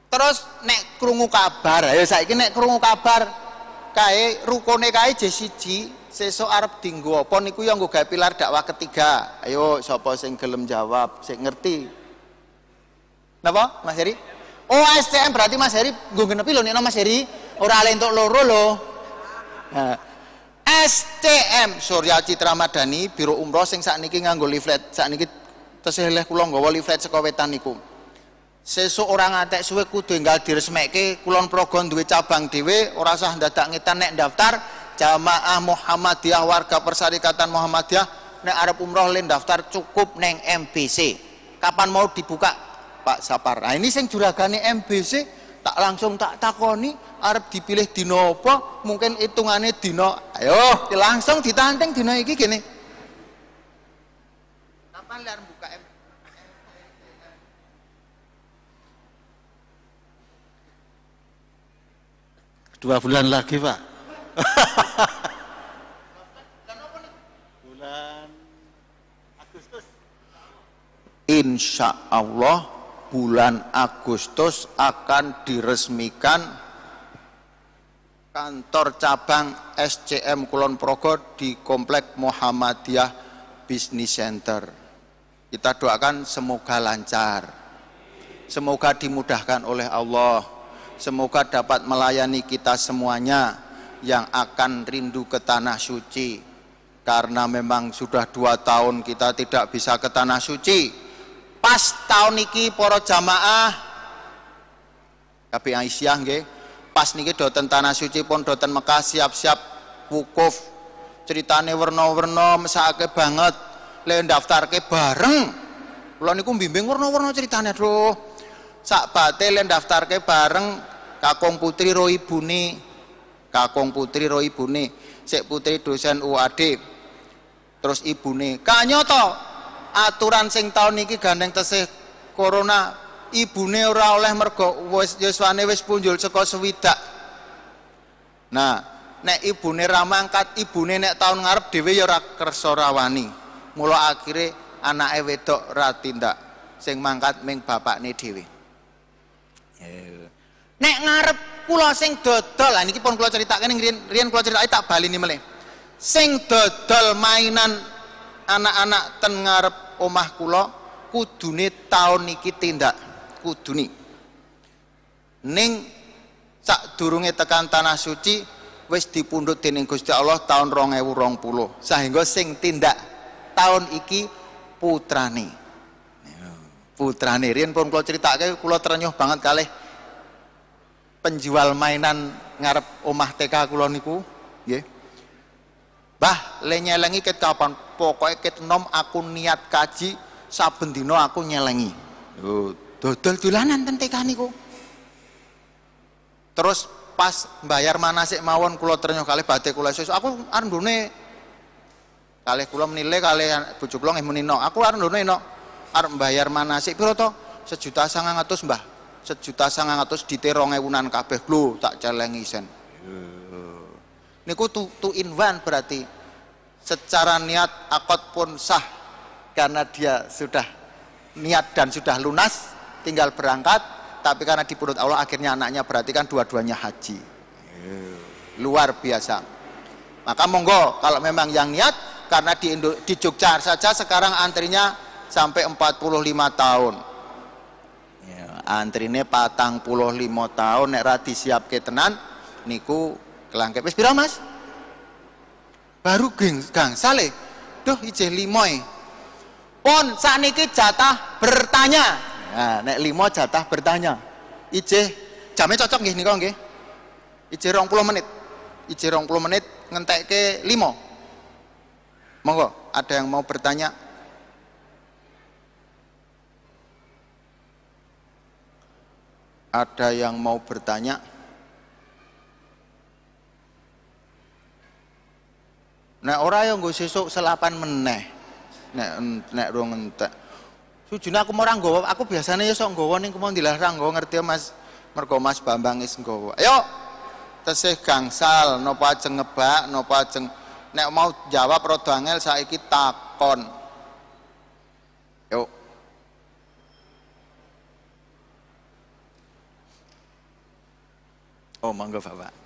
terus nek krungu kabar, ayo saiki nek krungu kabar kae rukune kae J1 sesuk arep dienggo apa niku ya nggo gawe pilar dakwah ketiga. Ayo sapa sing gelem jawab, sing ngerti. Napa Mas Heri? Oh STM berarti Mas Heri nggo genepi lho nek Mas Heri ora ale entuk loro lho. Nah, STM Surya Citra Madani Biro Umroh sing sakniki nganggo leaflet sakniki tesih leh kula nggawa leaflet saka wetan niku. Sesuk ora ngantek suwe kudu enggal diresmekke Kulon Progo duwe cabang dhewe, ora usah dadak ngetan nek daftar Jamaah Muhammadiyah warga Persyarikatan Muhammadiyah nek arep umroh le daftar cukup neng MBC. Kapan mau dibuka Pak Sapar? Nah ini sing juragane MBC tak langsung tak takoni arep dipilih dina apa, mungkin hitungane dina. Ayo langsung ditanteng dina iki gini. Kapan le arep buka MBC? 2 bulan lagi Pak. Bulan Agustus. Insya Allah bulan Agustus akan diresmikan kantor cabang SCM Kulon Progo di Komplek Muhammadiyah Business Center. Kita doakan semoga lancar, semoga dimudahkan oleh Allah. Semoga dapat melayani kita semuanya yang akan rindu ke tanah suci. Karena memang sudah 2 tahun kita tidak bisa ke tanah suci. Pas tahun niki para jamaah KPI Aisyah nggih, pas niki doten tanah suci pun doten Mekah siap-siap wukuf. Ceritane werna-werna mesake banget. Le daftarke bareng. Kula niku bimbing werna-werna ceritane aduh. Sak bate le daftarke bareng kakung putri ro ibune. Sik putri dosen UAD. Terus ibune kanyata aturan sing taun niki gandeng tesih corona, ibune ora oleh mergo wis yuswane wis punjul saka 60. Nah, nek ibune ra mangkat, ibune nek taun ngarep dhewe ya ora kersa rawani. Mula akhire anake wedok ra tindak, sing mangkat ming bapakne dhewe. Nek ngarep kula sing dodol, lah niki pun kula critakake ning riyen kula critake tak baleni melih. Sing dodol mainan anak-anak ten ngarep omah kula kudune taun niki tindak, kudune. ning sadurunge tekan tanah suci wis dipundhut dening Gusti Allah tahun 2020 sehingga sing tindak tahun iki putrane riyen pun kula critake kula trenyuh banget kalih penjual mainan ngarep omah TK kula niku nggih Mbah le nyelengi ket kapan pokoke ket nom aku niat kaji saben dina aku nyelengi dodol dolanan ten TK niku terus pas bayar manasik mawon kula trenyuh kalih badhe kula sesuk aku arep ndone kalih kula menile kalih bojo kula nggih menino aku arep ndone no arep bayar manasik piro to 1.900.000 Mbah 1.900.000 dite 2.000-an kabeh lho tak celengi sen niku two in one berarti secara niat akad pun sah karena dia sudah niat dan sudah lunas tinggal berangkat tapi karena di perut Allah akhirnya anaknya berarti kan dua-duanya haji luar biasa maka monggo kalau memang yang niat karena di Jogja saja sekarang antrinya sampai 45 tahun ya, antrine 45 tahun nek ra disiapke tenan niku kelangke wis pira Mas baru gangsal duh ijeh 5 pun sakniki jatah bertanya nah nek 5 jatah bertanya ijeh jamnya cocok nggih nika nggih ijeh 20 menit ijeh 20 menit ngentekke 5 monggo ada yang mau bertanya ada yang mau bertanya nek ora ya nggo sesuk selapan meneh nek rong entek sujune aku ora nggawa aku biasanya ya sok nggawa ning kumo dilarang nggawa ngerti Mas mergo Mas Bambang is nggawa ayo tesih gangsal napa ajeng ngebak napa ajeng nek mau jawab rada angel saiki takon yuk oh monggo Bapak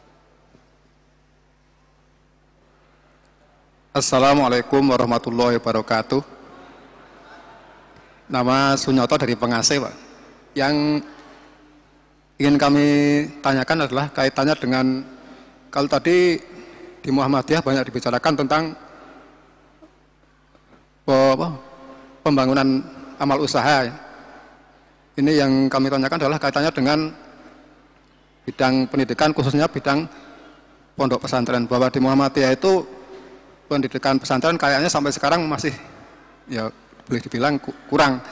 Assalamualaikum warahmatullahi wabarakatuh. Nama Sunyoto dari Pengasih, Pak. Yang ingin kami tanyakan adalah kaitannya dengan kalau tadi di Muhammadiyah banyak dibicarakan tentang pembangunan amal usaha. Ini yang kami tanyakan adalah kaitannya dengan bidang pendidikan, khususnya bidang pondok pesantren. Bahwa di Muhammadiyah itu pendidikan pesantren kayaknya sampai sekarang masih ya boleh dibilang kurang.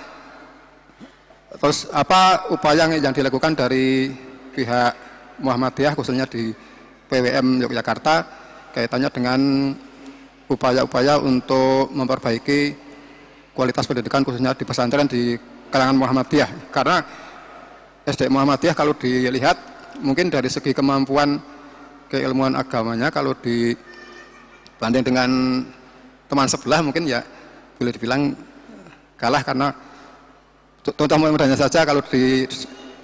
Terus apa upaya yang dilakukan dari pihak Muhammadiyah khususnya di PWM Yogyakarta kaitannya dengan upaya-upaya untuk memperbaiki kualitas pendidikan khususnya di pesantren di kalangan Muhammadiyah karena SD Muhammadiyah kalau dilihat mungkin dari segi kemampuan keilmuan agamanya kalau banding dengan teman sebelah mungkin ya boleh dibilang kalah karena contoh mudahnya saja kalau di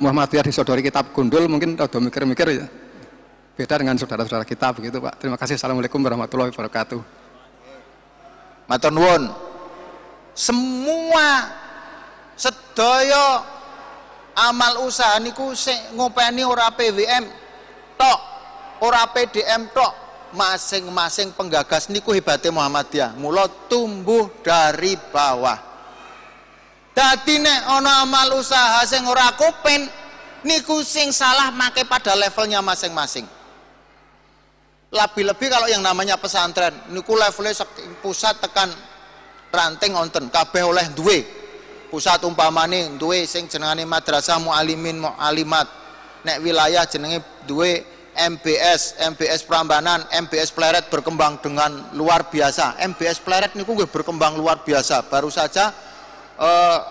Muhammadiyah disodori kitab gundul mungkin udah mikir-mikir ya beda dengan saudara-saudara kita begitu Pak. Terima kasih. Assalamualaikum warahmatullahi wabarakatuh. Matur nuwun. Semua sedaya amal usaha niku sing ngopeni ora PWM tok, ora PDM tok. Masing-masing penggagas niku hebatnya Muhammadiyah mula tumbuh dari bawah dadi nek ana amal usaha sing ora kopen niku sing salah make pada levelnya masing-masing lebih-lebih kalau yang namanya pesantren niku levelnya pusat tekan ranting onten kabeh oleh duwe pusat umpamane duwe sing jenengane madrasah muallimin muallimat nek wilayah jenenge duwe MBS Prambanan, MBS Pleret berkembang dengan luar biasa. MBS Pleret niku nggih berkembang luar biasa. Baru saja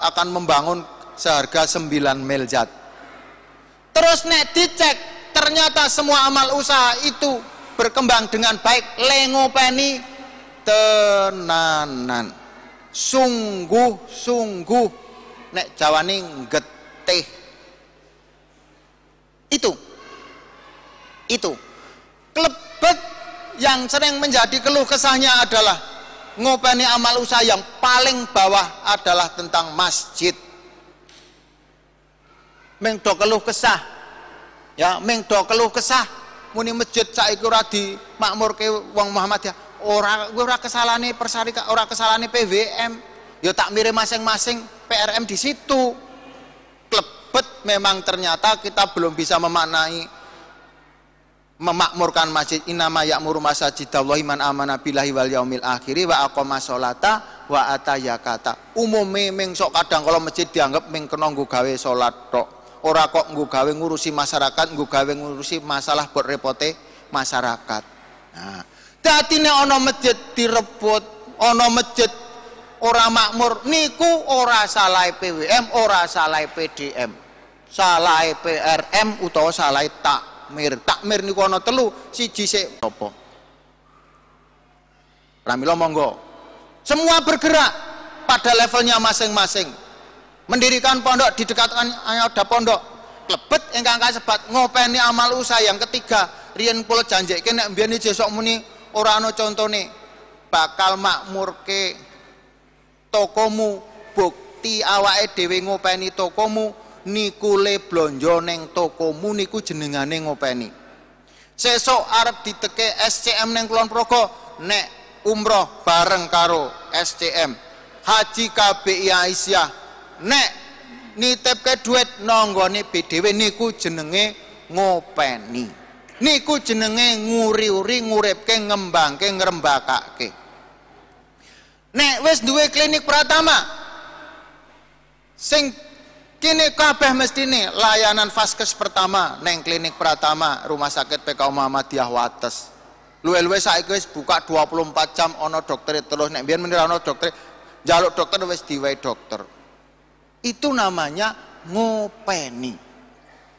akan membangun seharga 9 miliar. Terus nek dicek ternyata semua amal usaha itu berkembang dengan baik. Lengopeni tenanan. Sungguh nek jawane getih. Itu klebet yang sering menjadi keluh kesahnya adalah ngopeni amal usaha yang paling bawah adalah tentang masjid mengdo keluh kesah Ya, ming do keluh kesah muni masjid saiki ora dimakmurke wong Muhammadiyah. Ora kesalahane Persarikat, ora kesalahane PWM. Ya takmire masing-masing PRM di situ. Klebet memang ternyata kita belum bisa memakmurkan masjid. Innama ya'muru masajidallahi man amana billahi wal yaumil akhir wa aqama sholata wa ata zakata. Umume ming sok kadang kalau masjid dianggap ming kena nggo gawe salat tok. Ora kok nggo gawe ngurusi masyarakat, nggo gawe ngurusi masalah buat repote masyarakat. Nah, dadi nek ana masjid direbut, ana masjid ora makmur, niku ora salah PWM, ora salah PDM. Salah PRM utawa salah takmir niku ana telu, siji sik apa? Pramila monggo. Semua bergerak pada levelnya masing-masing. Mendirikan pondok, didekatkan ada pondok. Klebet ingkang kasebat ngopeni amal usaha yang ketiga. Riyen kula janjeke nek mbiyen jesok muni ora ana contone bakal makmurke tokomu, bukti awake dhewe ngopeni tokomu niku le blonjo ning tokomu niku jenengane ngopeni. Sesuk arep diteke SCM ning Kulon Progo nek umroh bareng karo SCM, haji KBI Aisyah nek nitipke duit nanggone BDW niku jenenge ngopeni. Niku jenenge nguri-uri, nguripke, ngembangke, ngrembakake. Nek wis duwe klinik Pratama sing kini kabeh mestine layanan vaskes pertama neng klinik Pratama Rumah Sakit PKU Muhammadiyah Wates. Luwe-luwe saiki wis buka 24 jam ana dokter terus. Nek biyen menira ana dokter njaluk dokter wis diwehi dokter. Itu namanya ngopeni.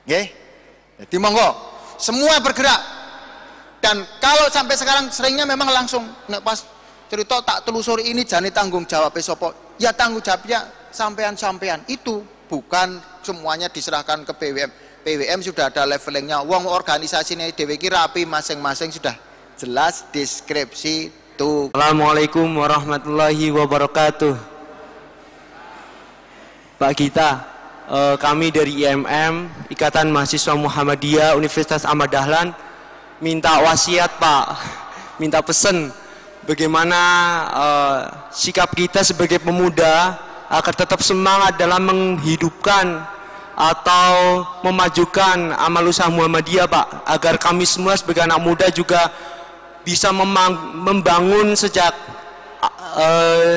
Nggih. Jadi monggo semua bergerak. Dan kalau sampai sekarang seringnya memang langsung nek pas cerita tak telusuri ini jane tanggung jawab sapa? Ya tanggung jawabnya sampean-sampean. Itu bukan semuanya diserahkan ke PWM. PWM sudah ada levelingnya. Wong organisasinya dhewe iki rapi masing-masing sudah jelas deskripsi tuh. Assalamualaikum warahmatullahi wabarakatuh. Pak Gita, kami dari IMM Ikatan Mahasiswa Muhammadiyah Universitas Ahmad Dahlan minta wasiat Pak, minta pesen bagaimana sikap kita sebagai pemuda agar tetap semangat dalam menghidupkan atau memajukan amal usaha Muhammadiyah Pak, agar kami semua sebagai anak muda juga bisa membangun sejak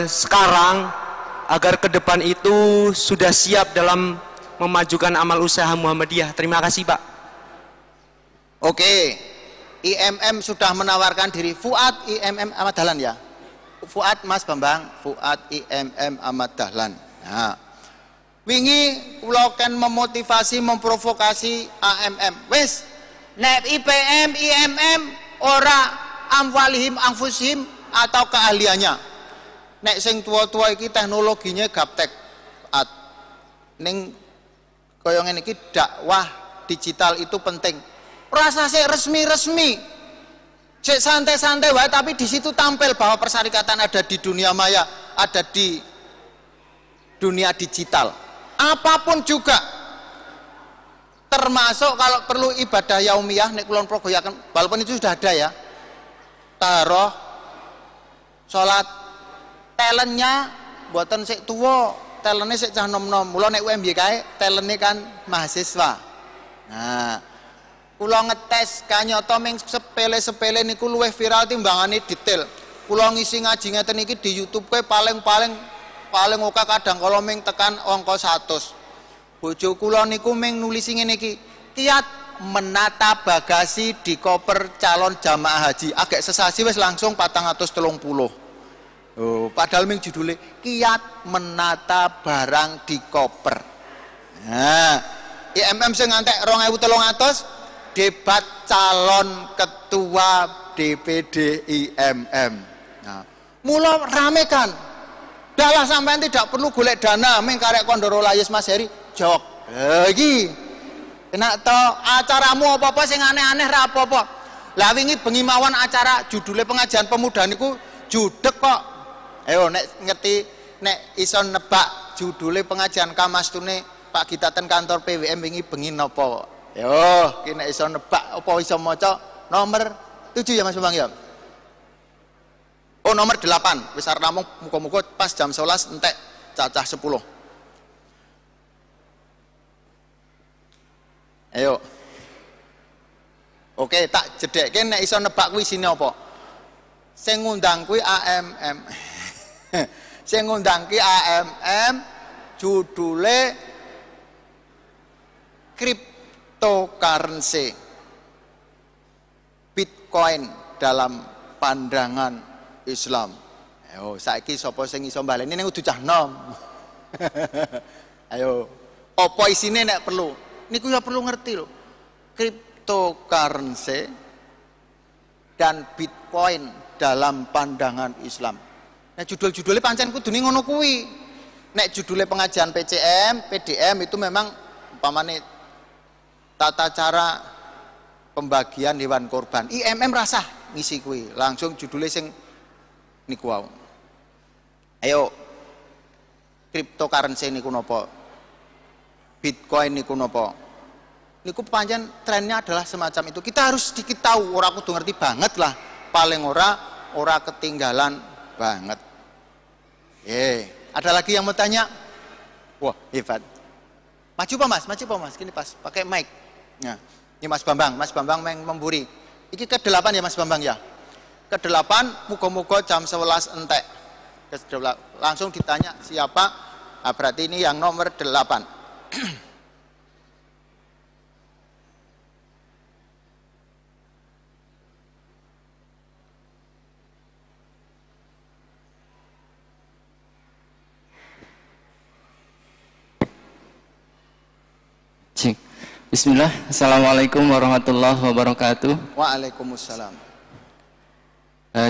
sekarang agar ke depan itu sudah siap dalam memajukan amal usaha Muhammadiyah. Terima kasih Pak. Oke, IMM sudah menawarkan diri. Fuad IMM Ahmad Dahlan ya. Fuad Mas Bambang, Fuad IMM Ahmad Dahlan. Nah, wingi kula kan memotivasi, memprovokasi AMM. Wis, nek IPM, IMM ora amwalihim anfusihim atau keahliannya. Nek sing tua-tua iki teknologinya gaptek. Ning kaya ngene iki dakwah digital itu penting. Rasa sik resmi-resmi. Sik santai-santai wae tapi di situ tampil bahwa persyarikatan ada di dunia maya, ada di dunia digital. Apapun juga. Termasuk kalau perlu ibadah yaumiyah nek Kulon Progo ya kan walaupun itu sudah ada ya. Taruh salat talentnya buatan sik tuwa, talentnya sik cah nom-nom. Mula nek UMY kae talentnya kan mahasiswa. Nah, kula ngetes kanyata ming sepele-sepele niku luwih viral timbangane detail. Kula ngisi ngaji ngeten iki di YouTube kowe paling oke kadang kala ming tekan angka 100. Bojo kula niku ming nulisi ngene iki, kiat menata bagasi di koper calon jamaah haji. Agak sesasi wis langsung 430. Oh, padahal ming judulnya kiat menata barang di koper. Nah, IMM sing ngantek 2300 debat calon ketua DPD IMM. Nah, mula ramekan. Dalah sampean tidak perlu golek dana ming karek Kondoro Layis Mas Heri jok. Iki kena to acaramu apa-apa sing aneh-aneh ra apa-apa. Lah wingi bengi mawon acara judulnya pengajian pemuda niku judek kok. Ayo nek ngerti nek iso nebak judulnya pengajian kamastune Pak Gita ten kantor PWM wingi bengi napa Yo, ki nek iso nebak apa iso maca nomor 7 ya Mas Bambang ya. Oh nomor 8, wis arep namung muga-muga pas jam 11 entek cacah 10. Ayo. Oke, tak jedhekke nek iso nebak kuwi isine apa. Sing ngundang kuwi AMM. Sing ngundang ki AMM judule cryptocurrency. Bitcoin dalam pandangan Islam. Ayo, saiki sapa sing iso baleni ning kudu cah nom. Ayo, apa isine nek perlu? Niku ya perlu ngerti lho. Cryptocurrency dan Bitcoin dalam pandangan Islam. Nah judul-judulnya pancen kudune ngono kuwi. Nek judulnya pengajian PCM, PDM itu memang umpamane tata cara pembagian hewan korban. IMM rasah ngisi kuwi, langsung judulnya sing niku wae. Ayo. Cryptocurrency niku napa? Bitcoin niku napa? Niku pancen trennya adalah semacam itu. Kita harus sedikit tahu, ora kudu ngerti banget lah. Paling ora ketinggalan banget. Ada lagi yang mau tanya? Wah, hebat. Maju Pak Mas, maju Pak Mas. Gini pas, pakai mic. Nah, ini Mas Bambang yang memburi. Iki ke-8 ya Mas Bambang ya. Ke-8, muga-muga jam 11 entek. Langsung ditanya siapa? Nah, berarti ini yang nomor 8. Bismillah, Assalamualaikum warahmatullahi wabarakatuh. Waalaikumsalam.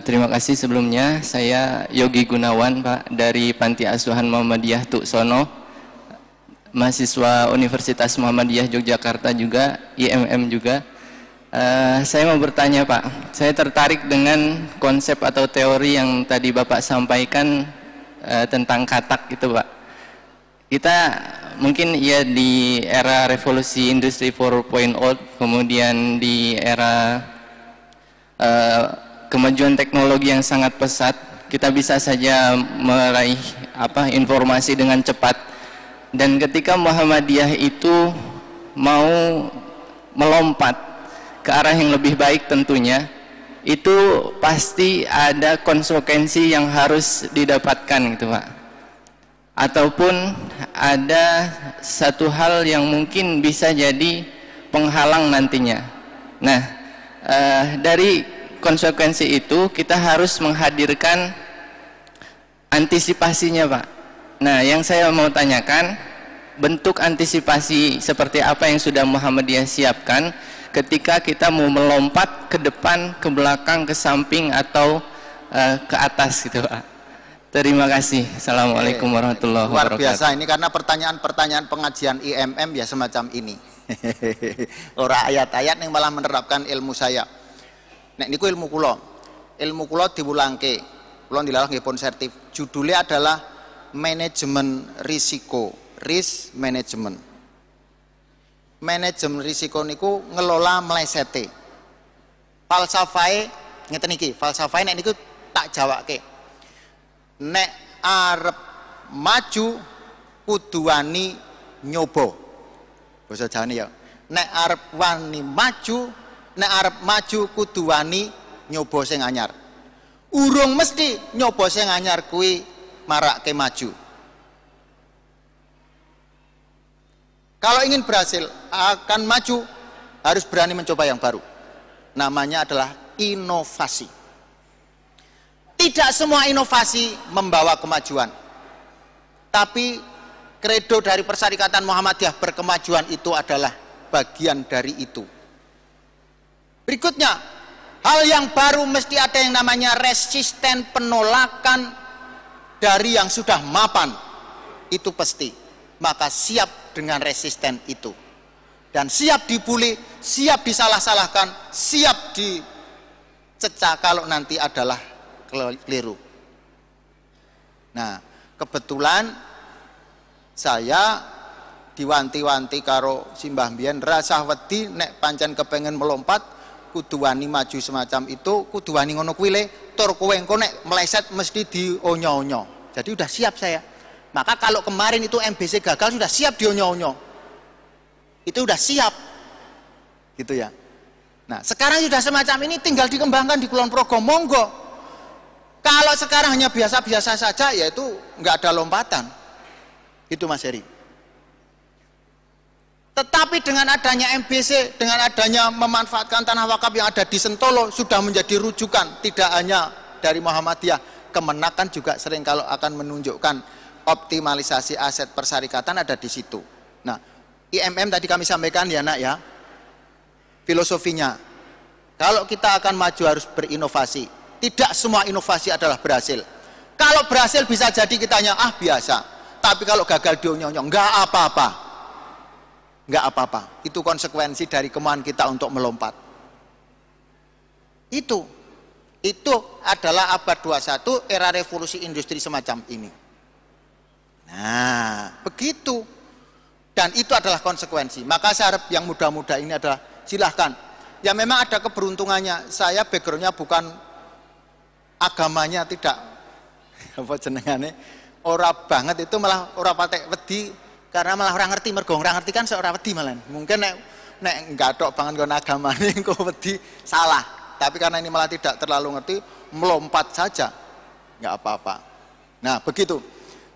Terima kasih sebelumnya, saya Yogi Gunawan Pak dari Panti Asuhan Muhammadiyah Tuksono, mahasiswa Universitas Muhammadiyah Yogyakarta juga, IMM juga. Saya mau bertanya Pak, saya tertarik dengan konsep atau teori yang tadi Bapak sampaikan tentang katak itu Pak. Kita mungkin ya di era revolusi industri 4.0, kemudian di era kemajuan teknologi yang sangat pesat, kita bisa saja meraih informasi dengan cepat. Dan ketika Muhammadiyah itu mau melompat ke arah yang lebih baik tentunya, itu pasti ada konsekuensi yang harus didapatkan gitu Pak. Ataupun ada satu hal yang mungkin bisa jadi penghalang nantinya. Nah, dari konsekuensi itu kita harus menghadirkan antisipasinya Pak. Nah, yang saya mau tanyakan, bentuk antisipasi seperti apa yang sudah Muhammadiyah siapkan ketika kita mau melompat ke depan, ke belakang, ke samping, atau ke atas gitu Pak. Terima kasih. Assalamualaikum warahmatullahi wabarakatuh. Luar biasa ini karena pertanyaan-pertanyaan pengajian IMM ya semacam ini. Ora ayat-ayat yang malah menerapkan ilmu saya. Nek niku ilmu kula. Ilmu kula diwulangke. Kula dilalah nggih pun sertif. Judulnya adalah manajemen risiko, risk management. Manajemen risiko niku ngelola mlesete. Falsafahe ngeten iki, falsafahe nek niku tak jawake. Nek arep maju kudu wani nyoba. Basa Jawane ya. Nek arep wani maju, nek arep maju kudu wani nyoba sing anyar. Urung mesti nyoba sing anyar kuwi marake maju. Kalau ingin berhasil akan maju harus berani mencoba yang baru. Namanya adalah inovasi. Tidak semua inovasi membawa kemajuan. Tapi kredo dari Persyarikatan Muhammadiyah berkemajuan itu adalah bagian dari itu. Berikutnya, hal yang baru mesti ada yang namanya resisten, penolakan dari yang sudah mapan. Itu pasti. Maka siap dengan resisten itu. Dan siap dibuli, siap disalah-salahkan, siap dicecah kalau nanti adalah keliru. Nah, kebetulan saya diwanti-wanti karo simbah mbiyen rasah wedi nek pancen kepengen melompat kudu wani maju semacam itu, kudu wani ngono kuwi le tur kowe engko nek meleset mesti dionyo-onyo. Jadi udah siap saya. Maka kalau kemarin itu MBC gagal sudah siap dionyo-onyo. Itu udah siap. Gitu ya. Nah, sekarang sudah semacam ini tinggal dikembangkan di Kulon Progo, monggo. Kalau sekarang hanya biasa-biasa saja ya itu nggak ada lompatan. Itu Mas Heri. Tetapi dengan adanya MBC, dengan adanya memanfaatkan tanah wakaf yang ada di Sentolo sudah menjadi rujukan, tidak hanya dari Muhammadiyah, Kemenakan juga sering kalau akan menunjukkan optimalisasi aset persyarikatan ada di situ. Nah, IMM tadi kami sampaikan ya nak ya, filosofinya, kalau kita akan maju harus berinovasi. Tidak semua inovasi adalah berhasil. Kalau berhasil bisa jadi kitanya biasa, tapi kalau gagal dionyo-onyo nggak apa-apa. Nggak apa-apa, itu konsekuensi dari kemauan kita untuk melompat. Itu adalah abad 21, era revolusi industri semacam ini. Nah, begitu. Dan itu adalah konsekuensi. Maka saya harap yang muda-muda ini adalah silahkan. Ya memang ada keberuntungannya. Saya backgroundnya bukan agamanya tidak apa jenengane ora banget, itu malah ora patek wedi. Karena malah orang ngerti, mergo orang ngerti kan seorang wedi malah. Mungkin nek enggak tok banget nggon agamane engko wedi salah. Tapi karena ini malah tidak terlalu ngerti, melompat saja. Enggak apa-apa. Nah, begitu.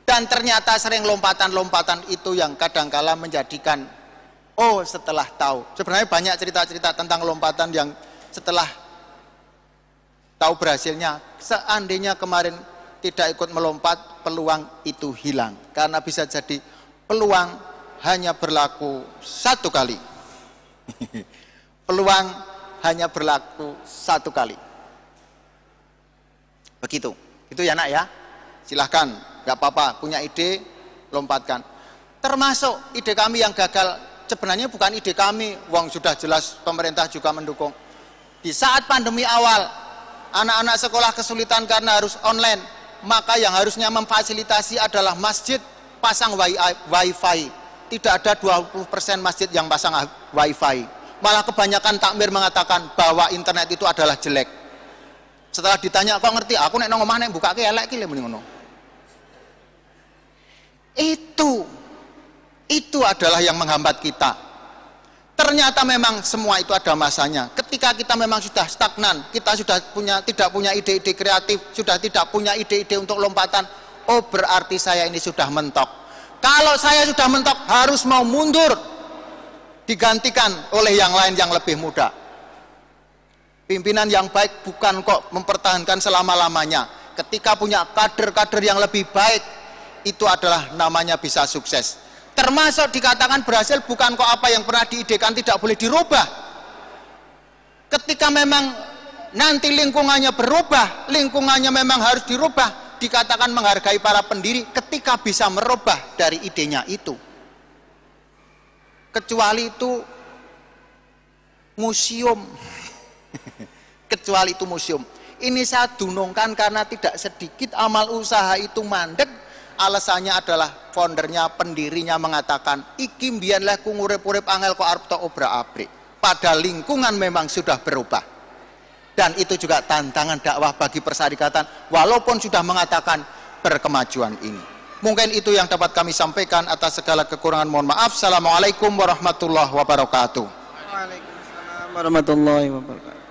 Dan ternyata sering lompatan-lompatan itu yang kadangkala menjadikan setelah tahu. Sebenarnya banyak cerita-cerita tentang lompatan yang setelah tahu berhasilnya, seandainya kemarin tidak ikut melompat, peluang itu hilang. Karena bisa jadi peluang hanya berlaku satu kali. Peluang hanya berlaku satu kali. Begitu. Itu ya nak ya. Silahkan, gak apa-apa, punya ide, lompatkan. Termasuk ide kami yang gagal, sebenarnya bukan ide kami, wong sudah jelas pemerintah juga mendukung. Di saat pandemi awal, anak-anak sekolah kesulitan karena harus online, maka yang harusnya memfasilitasi adalah masjid pasang wifi. Tidak ada 20% masjid yang pasang wifi. Malah kebanyakan takmir mengatakan bahwa internet itu adalah jelek. Setelah ditanya, kok ngerti? Aku nek nang omah nek bukake elek ki le muni ngono. Itu adalah yang menghambat kita. Ternyata memang semua itu ada masanya. Ketika kita memang sudah stagnan, kita sudah tidak punya ide-ide kreatif, sudah tidak punya ide-ide untuk lompatan, berarti saya ini sudah mentok. Kalau saya sudah mentok, harus mau mundur, digantikan oleh yang lain yang lebih muda. Pimpinan yang baik bukan kok mempertahankan selama-lamanya. Ketika punya kader-kader yang lebih baik, itu adalah namanya bisa sukses. Termasuk dikatakan berhasil bukan kok apa yang pernah diidekan tidak boleh dirubah. Ketika memang nanti lingkungannya berubah, lingkungannya memang harus dirubah, dikatakan menghargai para pendiri ketika bisa merubah dari idenya itu. Kecuali itu museum. Kecuali itu museum. Ini saya dunungkan karena tidak sedikit amal usaha itu mandek. Alasannya adalah foundernya, pendirinya mengatakan iki mbiyen leh ku ngurip-urip angel kok arep tok obrak-abrik. Pada lingkungan memang sudah berubah. Dan itu juga tantangan dakwah bagi persyarikatan walaupun sudah mengatakan berkemajuan ini. Mungkin itu yang dapat kami sampaikan. Atas segala kekurangan mohon maaf. Assalamualaikum warahmatullahi wabarakatuh. Waalaikumsalam warahmatullahi wabarakatuh.